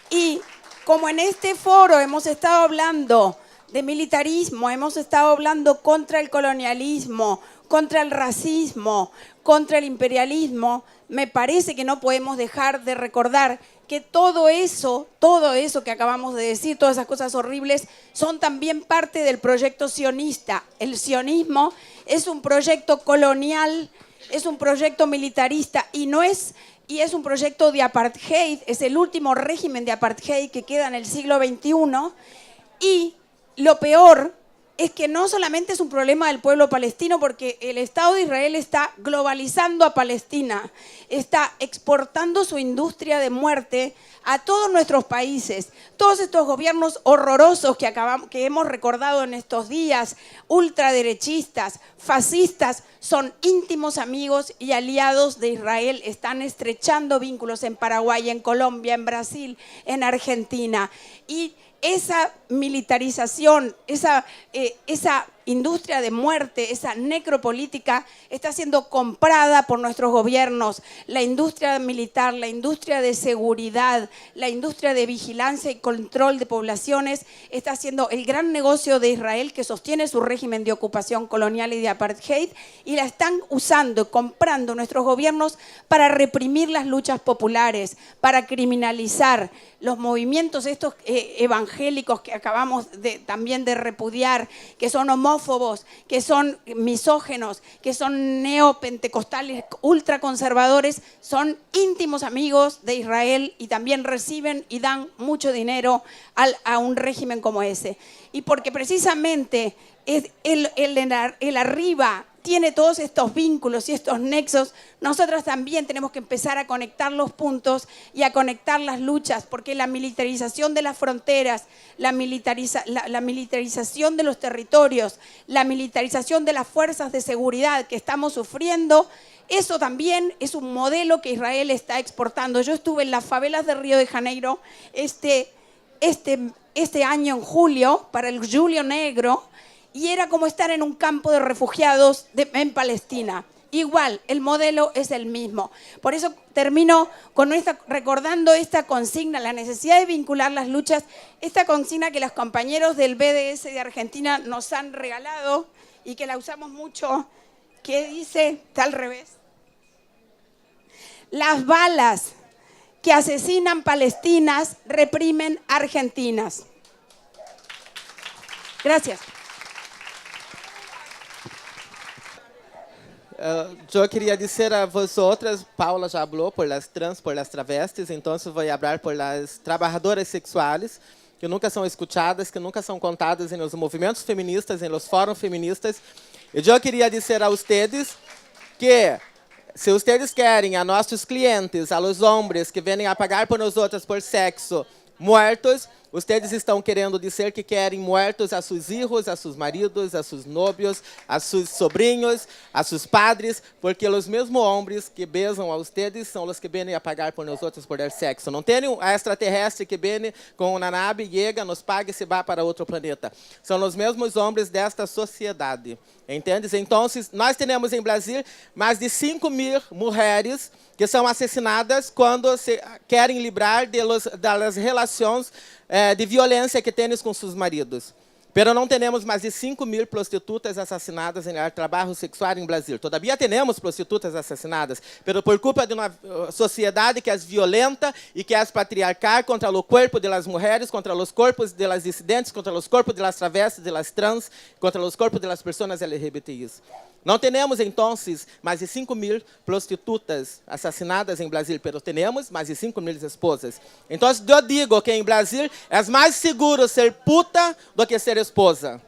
Y como en este foro hemos estado hablando de militarismo, hemos estado hablando contra el colonialismo, contra el racismo, contra el imperialismo, me parece que no podemos dejar de recordar que todo eso que acabamos de decir, todas esas cosas horribles, son también parte del proyecto sionista. El sionismo es un proyecto colonial, es un proyecto militarista y es un proyecto de apartheid, es el último régimen de apartheid que queda en el siglo XXI. Y lo peor es que no solamente es un problema del pueblo palestino, porque el Estado de Israel está globalizando a Palestina, está exportando su industria de muerte a todos nuestros países. Todos estos gobiernos horrorosos que hemos recordado en estos días, ultraderechistas, fascistas, son íntimos amigos y aliados de Israel, están estrechando vínculos en Paraguay, en Colombia, en Brasil, en Argentina. Y esa militarización, esa industria de muerte, esa necropolítica está siendo comprada por nuestros gobiernos. La industria militar, la industria de seguridad, la industria de vigilancia y control de poblaciones está haciendo el gran negocio de Israel que sostiene su régimen de ocupación colonial y de apartheid, y la están usando, comprando nuestros gobiernos para reprimir las luchas populares, para criminalizar los movimientos estos evangélicos que acabamos también de repudiar, que son homófobos, que son misógenos, que son neopentecostales, ultraconservadores, son íntimos amigos de Israel y también reciben y dan mucho dinero a un régimen como ese. Y porque precisamente el arriba tiene todos estos vínculos y estos nexos, nosotros también tenemos que empezar a conectar los puntos y a conectar las luchas, porque la militarización de las fronteras, la militarización de los territorios, la militarización de las fuerzas de seguridad que estamos sufriendo, eso también es un modelo que Israel está exportando. Yo estuve en las favelas de Río de Janeiro este año en julio, para el Julio Negro, y era como estar en un campo de refugiados en Palestina. Igual, el modelo es el mismo. Por eso termino con recordando esta consigna, la necesidad de vincular las luchas, esta consigna que los compañeros del BDS de Argentina nos han regalado y que la usamos mucho, que dice, está al revés: las balas que asesinan palestinas reprimen argentinas. Gracias. Eu queria dizer a vosotras, Paula já falou por las trans, por las travestis, então vou falar por las trabalhadoras sexuais, que nunca são escutadas, que nunca são contadas nos movimentos feministas, nos fóruns feministas. E eu queria dizer a vocês que, se vocês querem a nossos clientes, a los homens que vêm a pagar por nós outras por sexo, muertos, vocês estão querendo dizer que querem muertos a seus filhos, a seus maridos, a seus novios, a seus sobrinhos, a seus padres, porque os mesmos homens que beijam a vocês são os que vêm a pagar por nós outros por dar sexo. Não tem um extraterrestre que vem com uma nave, chega, nos paga e se vai para outro planeta. São os mesmos homens desta sociedade. Entende? Então, nós temos em Brasil mais de 5.000 mulheres que são assassinadas quando se querem livrar das relações de violência que têm com seus maridos. Pero não temos mais de 5.000 prostitutas assassinadas em trabalho sexual em Brasil. Todavia temos prostitutas assassinadas, pero por culpa de uma sociedade que as violenta e que as patriarcal contra o corpo das mulheres, contra os corpos das dissidentes, contra os corpos das travestis, das trans, contra os corpos das pessoas LGBTIs. Não temos, então, mais de 5.000 prostitutas assassinadas em Brasil, mas temos mais de 5.000 esposas. Então, eu digo que em Brasil é mais seguro ser puta do que ser esposa.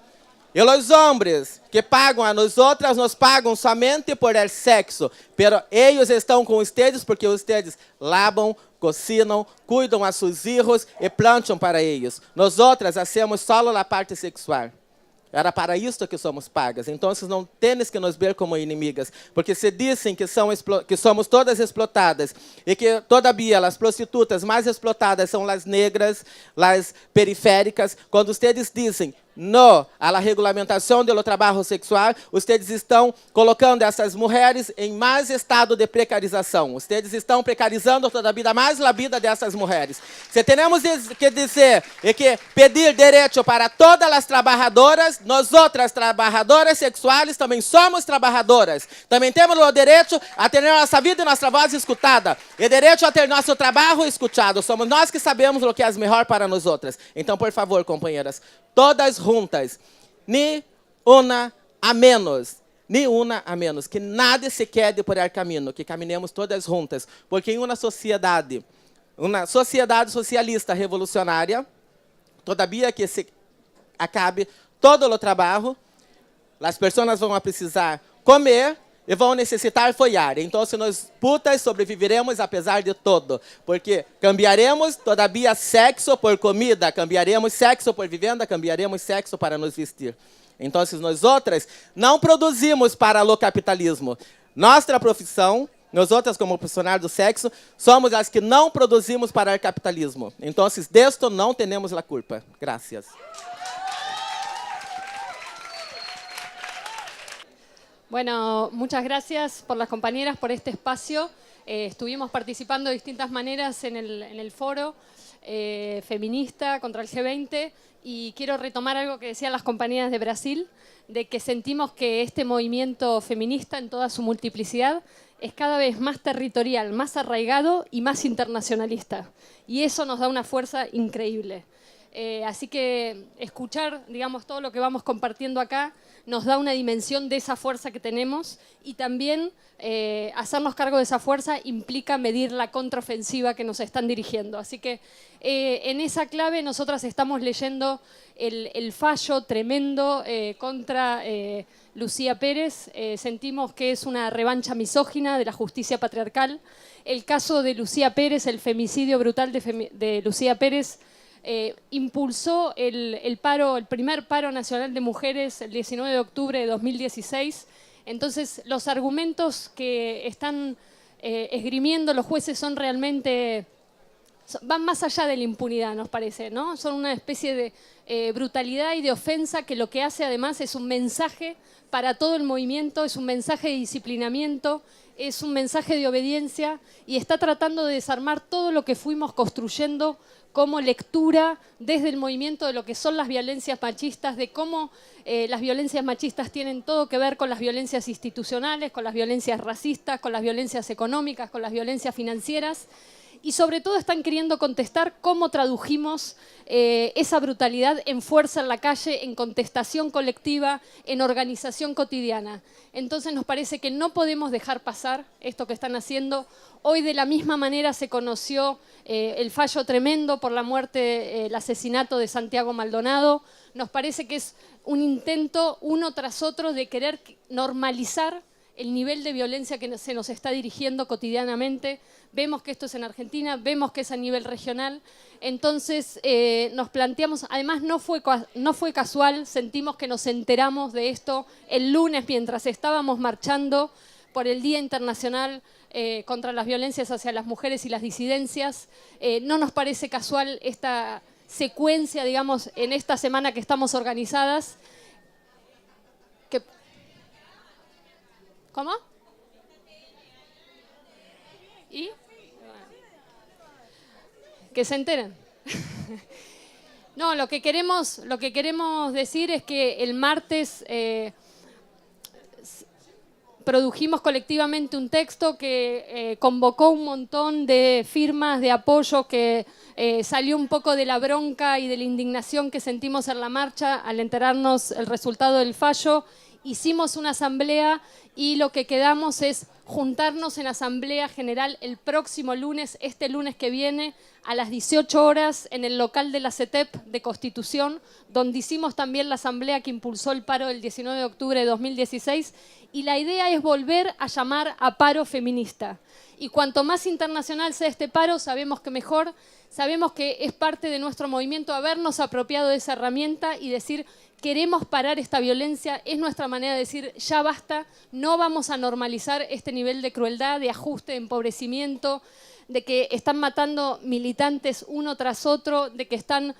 E os homens que pagam a nós outras, nos pagam somente por el sexo, pero eles estão com vocês porque vocês lavam, cocinam, cuidam a seus filhos e plantam para eles. Nós outras hacemos só a parte sexual. Era para isto que somos pagas. Então, não temos que nos ver como inimigas, porque se dizem que somos todas explotadas e que, todavia, as prostitutas mais explotadas são as negras, as periféricas. Quando vocês dizem não à regulamentação do trabalho sexual, vocês estão colocando essas mulheres em mais estado de precarização. Vocês estão precarizando todavia mais a vida dessas mulheres. Se temos que dizer e que pedir direito para todas as trabalhadoras, nós outras trabalhadoras sexuais também somos trabalhadoras. Também temos o direito a ter nossa vida e nossa voz escutada. E direito a ter nosso trabalho escutado. Somos nós que sabemos o que é melhor para nós outras. Então, por favor, companheiras, todas juntas, ni uma a menos, que nada se quede por el caminho, que caminhemos todas juntas, porque em uma sociedade socialista revolucionária, todavia que se acabe todo o trabalho, as pessoas vão precisar comer e vão necessitar folhar. Então, se nós putas sobreviveremos apesar de todo, porque cambiaremos todavia sexo por comida, cambiaremos sexo por vivenda, cambiaremos sexo para nos vestir. Então, nós outras não produzimos para o capitalismo. Nossa profissão, nós outras como profissionais do sexo, somos as que não produzimos para o capitalismo. Então, desto não temos a culpa. Gracias. Bueno, muchas gracias por las compañeras, por este espacio. Estuvimos participando de distintas maneras en el foro feminista contra el G20 y quiero retomar algo que decían las compañeras de Brasil, de que sentimos que este movimiento feminista en toda su multiplicidad es cada vez más territorial, más arraigado y más internacionalista. Y eso nos da una fuerza increíble. Así que escuchar, digamos, todo lo que vamos compartiendo acá nos da una dimensión de esa fuerza que tenemos y también hacernos cargo de esa fuerza implica medir la contraofensiva que nos están dirigiendo. Así que en esa clave nosotras estamos leyendo el fallo tremendo contra Lucía Pérez. Sentimos que es una revancha misógina de la justicia patriarcal. El caso de Lucía Pérez, el femicidio brutal de Lucía Pérez, impulsó el primer paro nacional de mujeres el 19 de octubre de 2016. Entonces, los argumentos que están esgrimiendo los jueces son realmente, van más allá de la impunidad, nos parece, ¿no? Son una especie de brutalidad y de ofensa que lo que hace además es un mensaje para todo el movimiento, es un mensaje de disciplinamiento, es un mensaje de obediencia y está tratando de desarmar todo lo que fuimos construyendo como lectura desde el movimiento de lo que son las violencias machistas, de cómo las violencias machistas tienen todo que ver con las violencias institucionales, con las violencias racistas, con las violencias económicas, con las violencias financieras. Y sobre todo están queriendo contestar cómo tradujimos esa brutalidad en fuerza en la calle, en contestación colectiva, en organización cotidiana. Entonces nos parece que no podemos dejar pasar esto que están haciendo. Hoy de la misma manera se conoció el fallo tremendo por la muerte, el asesinato de Santiago Maldonado. Nos parece que es un intento uno tras otro de querer normalizar el nivel de violencia que se nos está dirigiendo cotidianamente. Vemos que esto es en Argentina, vemos que es a nivel regional. Entonces nos planteamos, además no fue casual, sentimos que nos enteramos de esto el lunes mientras estábamos marchando por el Día Internacional contra las violencias hacia las mujeres y las disidencias. No nos parece casual esta secuencia, digamos, en esta semana que estamos organizadas. ¿Cómo? ¿Y? Que se enteren. No, lo que queremos decir es que el martes produjimos colectivamente un texto que convocó un montón de firmas de apoyo, que salió un poco de la bronca y de la indignación que sentimos en la marcha al enterarnos el resultado del fallo. Hicimos una asamblea y lo que quedamos es juntarnos en asamblea general el próximo lunes, este lunes que viene, a las 18 horas en el local de la CETEP de Constitución, donde hicimos también la asamblea que impulsó el paro del 19 de octubre de 2016, y la idea es volver a llamar a paro feminista. Y cuanto más internacional sea este paro, sabemos que mejor, sabemos que es parte de nuestro movimiento habernos apropiado de esa herramienta y decir: queremos parar esta violencia, es nuestra manera de decir ya basta, no vamos a normalizar este nivel de crueldad, de ajuste, de empobrecimiento, de que están matando militantes uno tras otro, de que están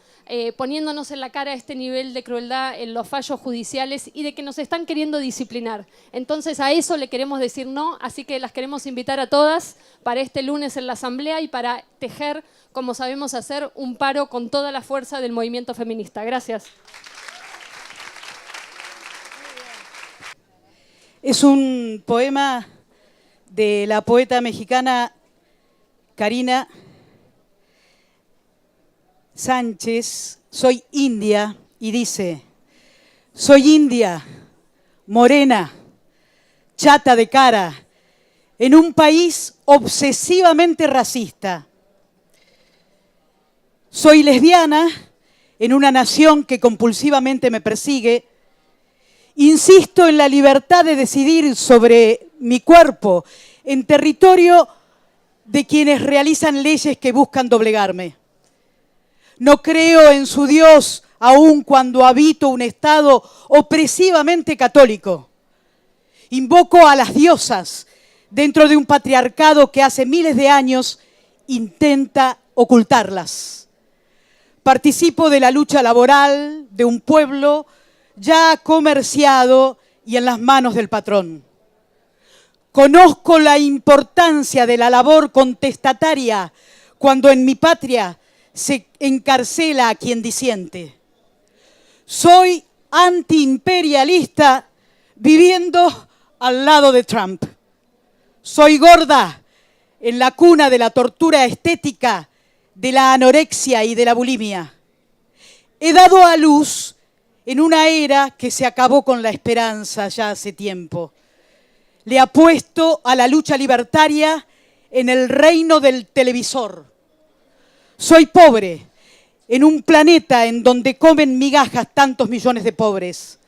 poniéndonos en la cara este nivel de crueldad en los fallos judiciales y de que nos están queriendo disciplinar. Entonces a eso le queremos decir no, así que las queremos invitar a todas para este lunes en la asamblea y para tejer, como sabemos hacer, un paro con toda la fuerza del movimiento feminista. Gracias. Es un poema de la poeta mexicana Karina Sánchez, Soy India, y dice: soy india, morena, chata de cara, en un país obsesivamente racista. Soy lesbiana en una nación que compulsivamente me persigue. Insisto en la libertad de decidir sobre mi cuerpo en territorio de quienes realizan leyes que buscan doblegarme. No creo en su Dios aun cuando habito un Estado opresivamente católico. Invoco a las diosas dentro de un patriarcado que hace miles de años intenta ocultarlas. Participo de la lucha laboral de un pueblo ya comerciado y en las manos del patrón. Conozco la importancia de la labor contestataria cuando en mi patria se encarcela a quien disiente. Soy antiimperialista viviendo al lado de Trump. Soy gorda en la cuna de la tortura estética, de la anorexia y de la bulimia. He dado a luz en una era que se acabó con la esperanza ya hace tiempo. Le apuesto a la lucha libertaria en el reino del televisor. Soy pobre en un planeta en donde comen migajas tantos millones de pobres.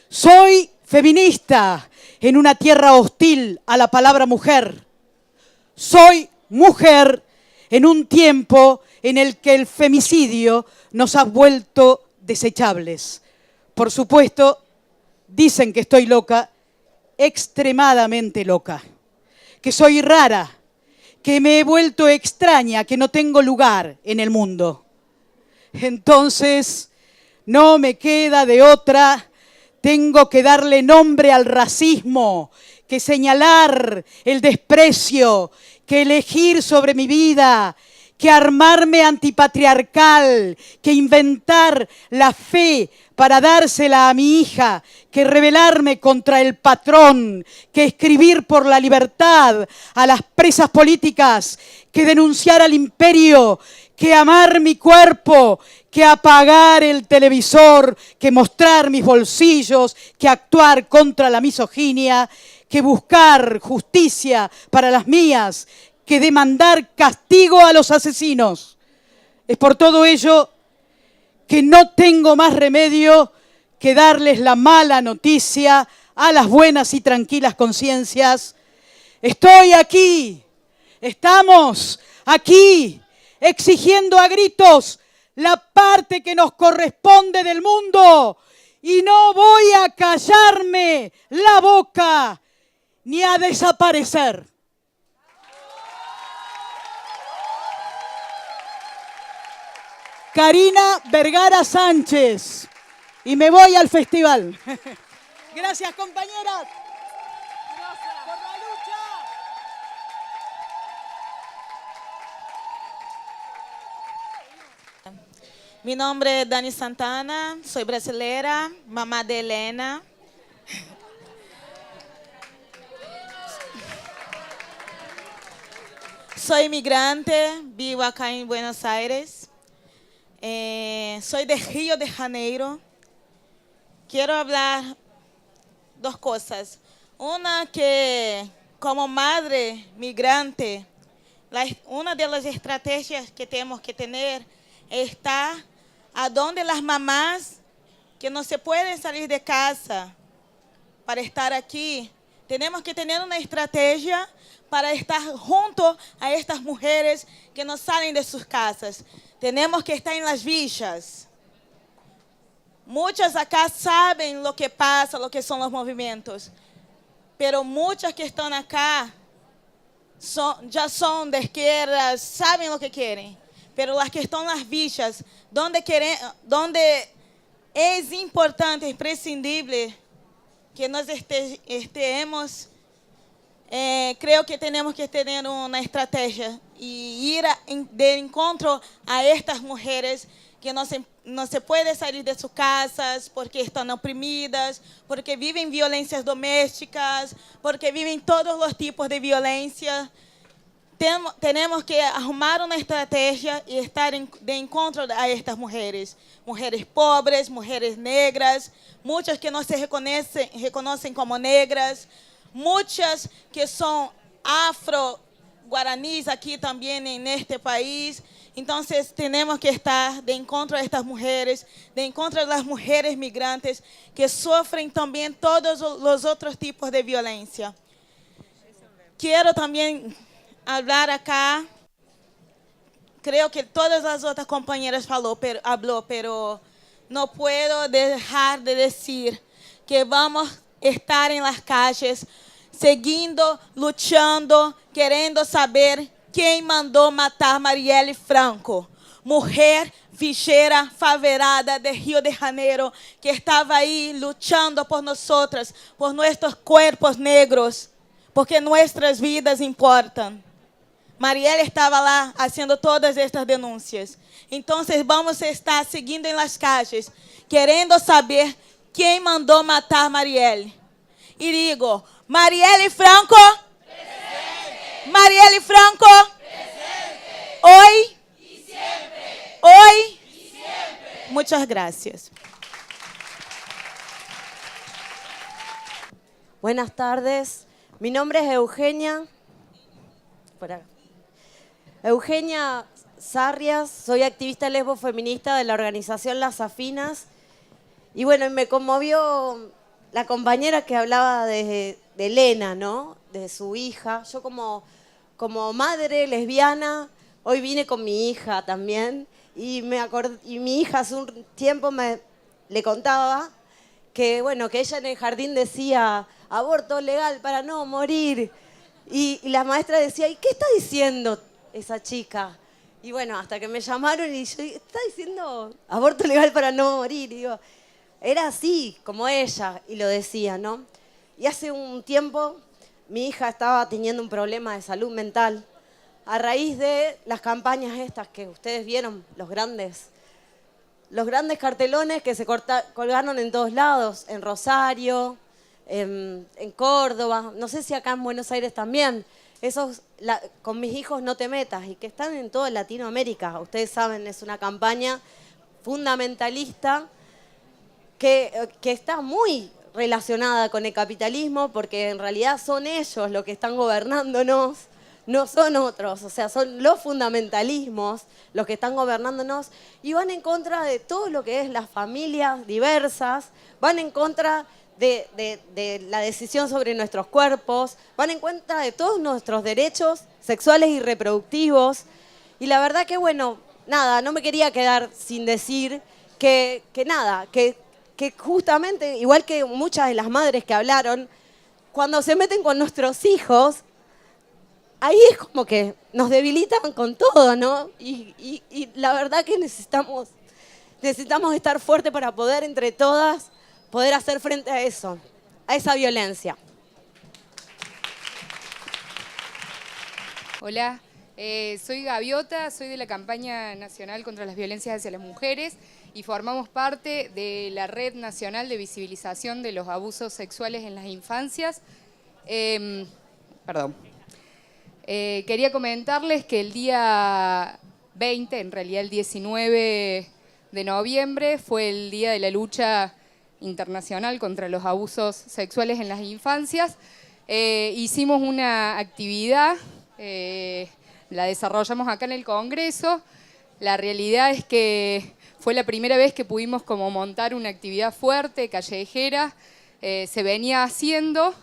Soy feminista en una tierra hostil a la palabra mujer. Soy mujer en un tiempo en el que el femicidio nos ha vuelto desechables. Por supuesto, dicen que estoy loca, extremadamente loca, que soy rara, que me he vuelto extraña, que no tengo lugar en el mundo. Entonces, no me queda de otra, tengo que darle nombre al racismo, que señalar el desprecio, que elegir sobre mi vida, que armarme antipatriarcal, que inventar la fe para dársela a mi hija, que rebelarme contra el patrón, que escribir por la libertad a las presas políticas, que denunciar al imperio, que amar mi cuerpo, que apagar el televisor, que mostrar mis bolsillos, que actuar contra la misoginia, que buscar justicia para las mías, que demandar castigo a los asesinos. Es por todo ello que no tengo más remedio que darles la mala noticia a las buenas y tranquilas conciencias. Estoy aquí, estamos aquí, exigiendo a gritos la parte que nos corresponde del mundo, y no voy a callarme la boca ni a desaparecer. Karina Vergara Sánchez. Y me voy al festival. Gracias, compañeras. Por la lucha. Mi nombre es Dani Santana, soy brasileira, mamá de Elena. Soy inmigrante, vivo acá en Buenos Aires. Soy de Río de Janeiro. Quiero hablar dos cosas. Una que, como madre migrante, una de las estrategias que tenemos que tener está a donde las mamás que no se pueden salir de casa para estar aquí, tenemos que tener una estrategia para estar junto a estas mujeres que no salen de sus casas. Tenemos que estar en las villas. Muchas acá saben lo que pasa, lo que son los movimientos, pero muchas que están acá ya son de izquierda, saben lo que quieren. Pero las que están en las villas, donde es importante, imprescindible que nos estemos, creo que tenemos que tener una estrategia y ir de encontro a estas mujeres que no se puede salir de sus casas porque están oprimidas, porque viven violencias domésticas, porque viven todos los tipos de violencia. Tenemos que arrumar una estrategia y estar de encontro a estas mujeres. Mujeres pobres, mujeres negras, muchas que no se reconocen como negras, muchas que son afro-guaraníes aquí también en este país. Entonces tenemos que estar de encontro a estas mujeres, de encontro a las mujeres migrantes que sufren también todos los otros tipos de violencia. Quiero también hablar acá, creo que todas las otras compañeras habló, pero no puedo dejar de decir que vamos a estar en las calles, seguindo, luchando, querendo saber quién mandó matar Marielle Franco, mujer ficheira, favelada de Río de Janeiro, que estaba ahí luchando por nosotras, por nuestros cuerpos negros, porque nuestras vidas importan. Marielle estava lá fazendo todas estas denúncias. Então, vamos estar seguindo em las calles, querendo saber quem mandou matar Marielle. E digo, Marielle Franco? Presente. Marielle Franco? Presente. Hoy? Y siempre. Hoy? Y siempre. Muchas gracias. Buenas tardes. Mi nombre es Eugenia. Por acá. Eugenia Sarrias, soy activista lesbo-feminista de la organización Las Afinas. Y bueno, me conmovió la compañera que hablaba de Elena, ¿no? De su hija. Yo como madre lesbiana, hoy vine con mi hija también. Y mi hija hace un tiempo le contaba que, bueno, que ella en el jardín decía aborto legal para no morir. Y la maestra decía, ¿y qué está diciendo esa chica? Y bueno, hasta que me llamaron y yo, está diciendo aborto legal para no morir. Y digo, era así, como ella, y lo decía, ¿no? Y hace un tiempo mi hija estaba teniendo un problema de salud mental a raíz de las campañas estas que ustedes vieron, los grandes cartelones que se colgaron en todos lados, en Rosario, en Córdoba, no sé si acá en Buenos Aires también. Con mis hijos no te metas, y que están en toda Latinoamérica. Ustedes saben, es una campaña fundamentalista que está muy relacionada con el capitalismo, porque en realidad son ellos los que están gobernándonos, no son otros. O sea, son los fundamentalismos los que están gobernándonos y van en contra de todo lo que es las familias diversas, van en contra de la decisión sobre nuestros cuerpos, van en contra de todos nuestros derechos sexuales y reproductivos. Y la verdad que, bueno, nada, no me quería quedar sin decir que justamente, igual que muchas de las madres que hablaron, cuando se meten con nuestros hijos, ahí es como que nos debilitan con todo, ¿no? Y la verdad que necesitamos estar fuertes para poder, entre todas, poder hacer frente a eso, a esa violencia. Hola, Soy Gaviota, soy de la campaña nacional contra las violencias hacia las mujeres y formamos parte de la Red Nacional de Visibilización de los Abusos Sexuales en las Infancias. Quería comentarles que el día 20, en realidad el 19 de noviembre, fue el día de la lucha internacional contra los abusos sexuales en las infancias. Hicimos una actividad, la desarrollamos acá en el Congreso. La realidad es que fue la primera vez que pudimos como montar una actividad fuerte, callejera. Se venía haciendo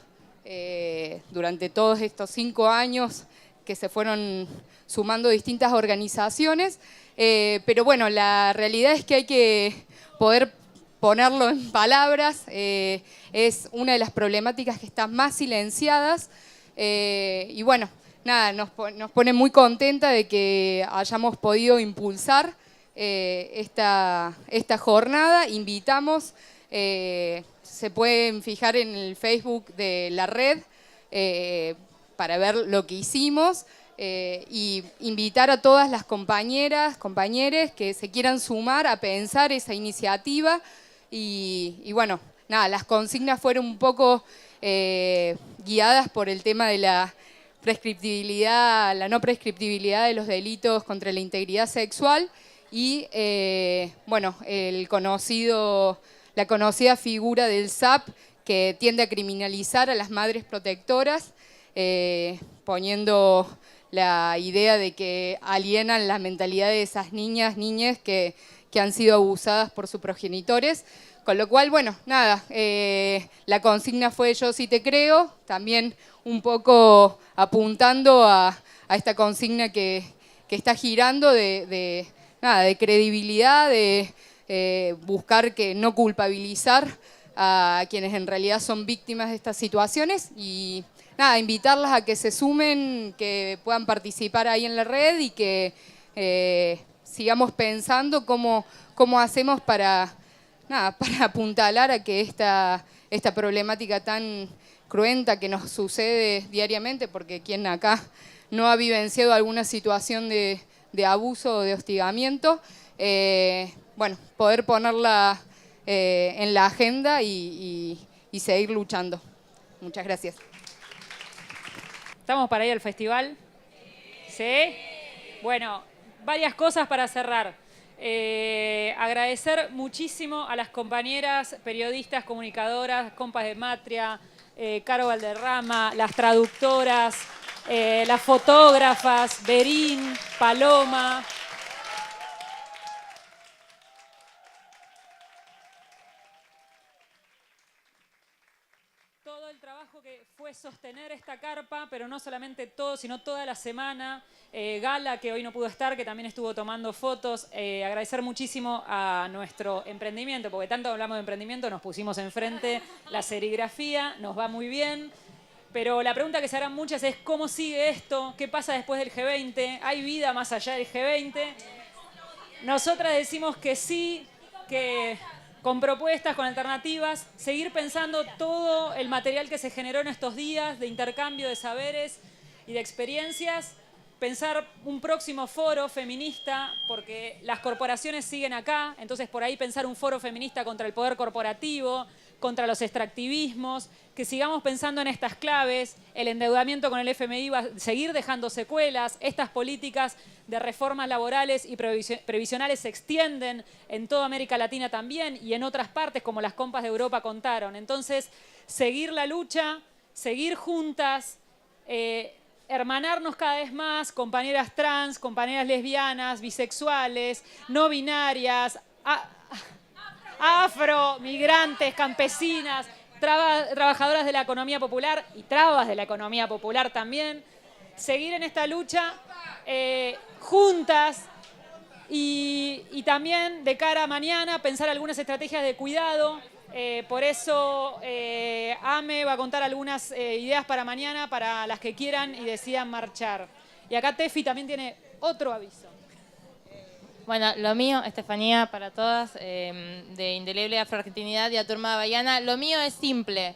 durante todos estos 5 años que se fueron sumando distintas organizaciones, pero bueno, la realidad es que hay que poder ponerlo en palabras. Es una de las problemáticas que están más silenciadas y bueno, nada, nos pone muy contenta de que hayamos podido impulsar esta jornada. Invitamos, se pueden fijar en el Facebook de la red para ver lo que hicimos y invitar a todas las compañeras, compañeros que se quieran sumar a pensar esa iniciativa y bueno, nada, las consignas fueron un poco guiadas por el tema de la prescriptibilidad, la no prescriptibilidad de los delitos contra la integridad sexual y bueno, la conocida figura del SAP que tiende a criminalizar a las madres protectoras, poniendo la idea de que alienan la mentalidad de esas niñas que han sido abusadas por sus progenitores. Con lo cual, bueno, nada, la consigna fue Yo sí te creo, también un poco apuntando a esta consigna que está girando de credibilidad, de buscar que no culpabilizar a quienes en realidad son víctimas de estas situaciones y nada, invitarlas a que se sumen, que puedan participar ahí en la red y que sigamos pensando cómo hacemos para apuntalar a que esta problemática tan cruenta que nos sucede diariamente, porque quien acá no ha vivenciado alguna situación de abuso o de hostigamiento, bueno, poder ponerla en la agenda y seguir luchando. Muchas gracias. ¿Estamos para ir al festival? ¿Sí? Bueno, varias cosas para cerrar. Agradecer muchísimo a las compañeras, periodistas, comunicadoras, compas de Matria, Caro Valderrama, las traductoras, las fotógrafas, Berín, Paloma. Todo el trabajo que fue sostener esta carpa, pero no solamente todo, sino toda la semana. Gala, que hoy no pudo estar, que también estuvo tomando fotos. Agradecer muchísimo a nuestro emprendimiento, porque tanto hablamos de emprendimiento, nos pusimos enfrente la serigrafía, nos va muy bien. Pero la pregunta que se harán muchas es ¿cómo sigue esto? ¿Qué pasa después del G20? ¿Hay vida más allá del G20? Nosotras decimos que sí, que con propuestas, con alternativas, seguir pensando todo el material que se generó en estos días de intercambio de saberes y de experiencias, pensar un próximo foro feminista, porque las corporaciones siguen acá, entonces por ahí pensar un foro feminista contra el poder corporativo, contra los extractivismos, que sigamos pensando en estas claves. El endeudamiento con el FMI va a seguir dejando secuelas, estas políticas de reformas laborales y previsionales se extienden en toda América Latina también y en otras partes como las compas de Europa contaron. Entonces, seguir la lucha, seguir juntas, hermanarnos cada vez más, compañeras trans, compañeras lesbianas, bisexuales, no binarias, afro, migrantes, campesinas, trabajadoras de la economía popular y trabas de la economía popular también. Seguir en esta lucha juntas y también de cara a mañana pensar algunas estrategias de cuidado. Por eso AME va a contar algunas ideas para mañana para las que quieran y decidan marchar. Y acá Tefi también tiene otro aviso. Bueno, lo mío, Estefanía, para todas, de Indeleble Afroargentinidad y Aturma Bahiana, lo mío es simple.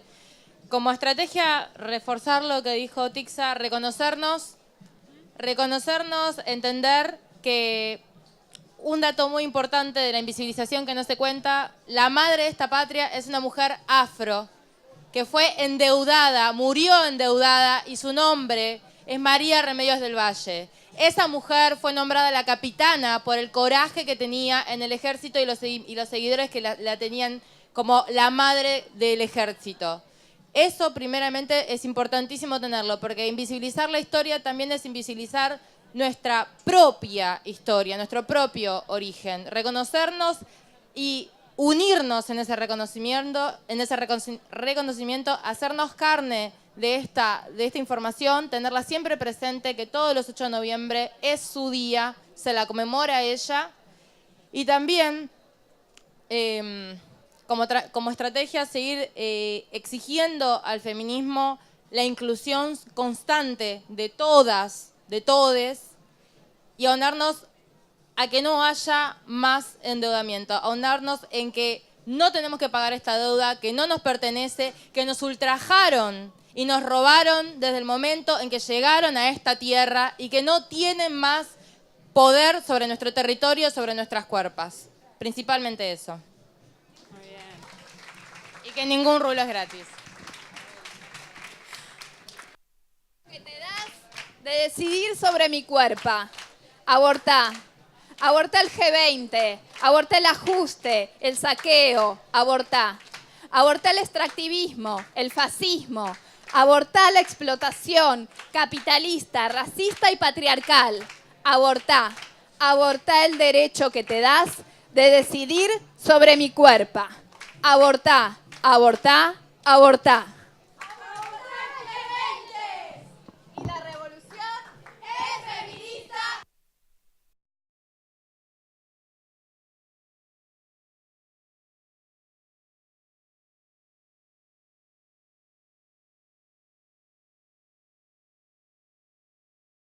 Como estrategia, reforzar lo que dijo Tixa, reconocernos reconocernos, entender que un dato muy importante de la invisibilización que no se cuenta, la madre de esta patria es una mujer afro, que fue endeudada, murió endeudada, y su nombre es María Remedios del Valle. Esa mujer fue nombrada la capitana por el coraje que tenía en el ejército y los seguidores que la tenían como la madre del ejército. Eso primeramente es importantísimo tenerlo, porque invisibilizar la historia también es invisibilizar nuestra propia historia, nuestro propio origen. Reconocernos y unirnos en ese reconocimiento, hacernos carne de esta información, tenerla siempre presente, que todos los 8 de noviembre es su día, se la conmemora a ella. Y también, como estrategia, seguir exigiendo al feminismo la inclusión constante de todas, de todes, y aunarnos a que no haya más endeudamiento, aunarnos en que no tenemos que pagar esta deuda, que no nos pertenece, que nos ultrajaron y nos robaron desde el momento en que llegaron a esta tierra y que no tienen más poder sobre nuestro territorio, sobre nuestras cuerpos. Principalmente eso. Muy bien. Y que ningún rulo es gratis. De decidir sobre mi cuerpo. Abortá. Abortá el G20. Abortá el ajuste, el saqueo. Abortá. Abortá el extractivismo, el fascismo. Abortá la explotación capitalista, racista y patriarcal. Abortá. Abortá el derecho que te das de decidir sobre mi cuerpo. Abortá. Abortá. Abortá.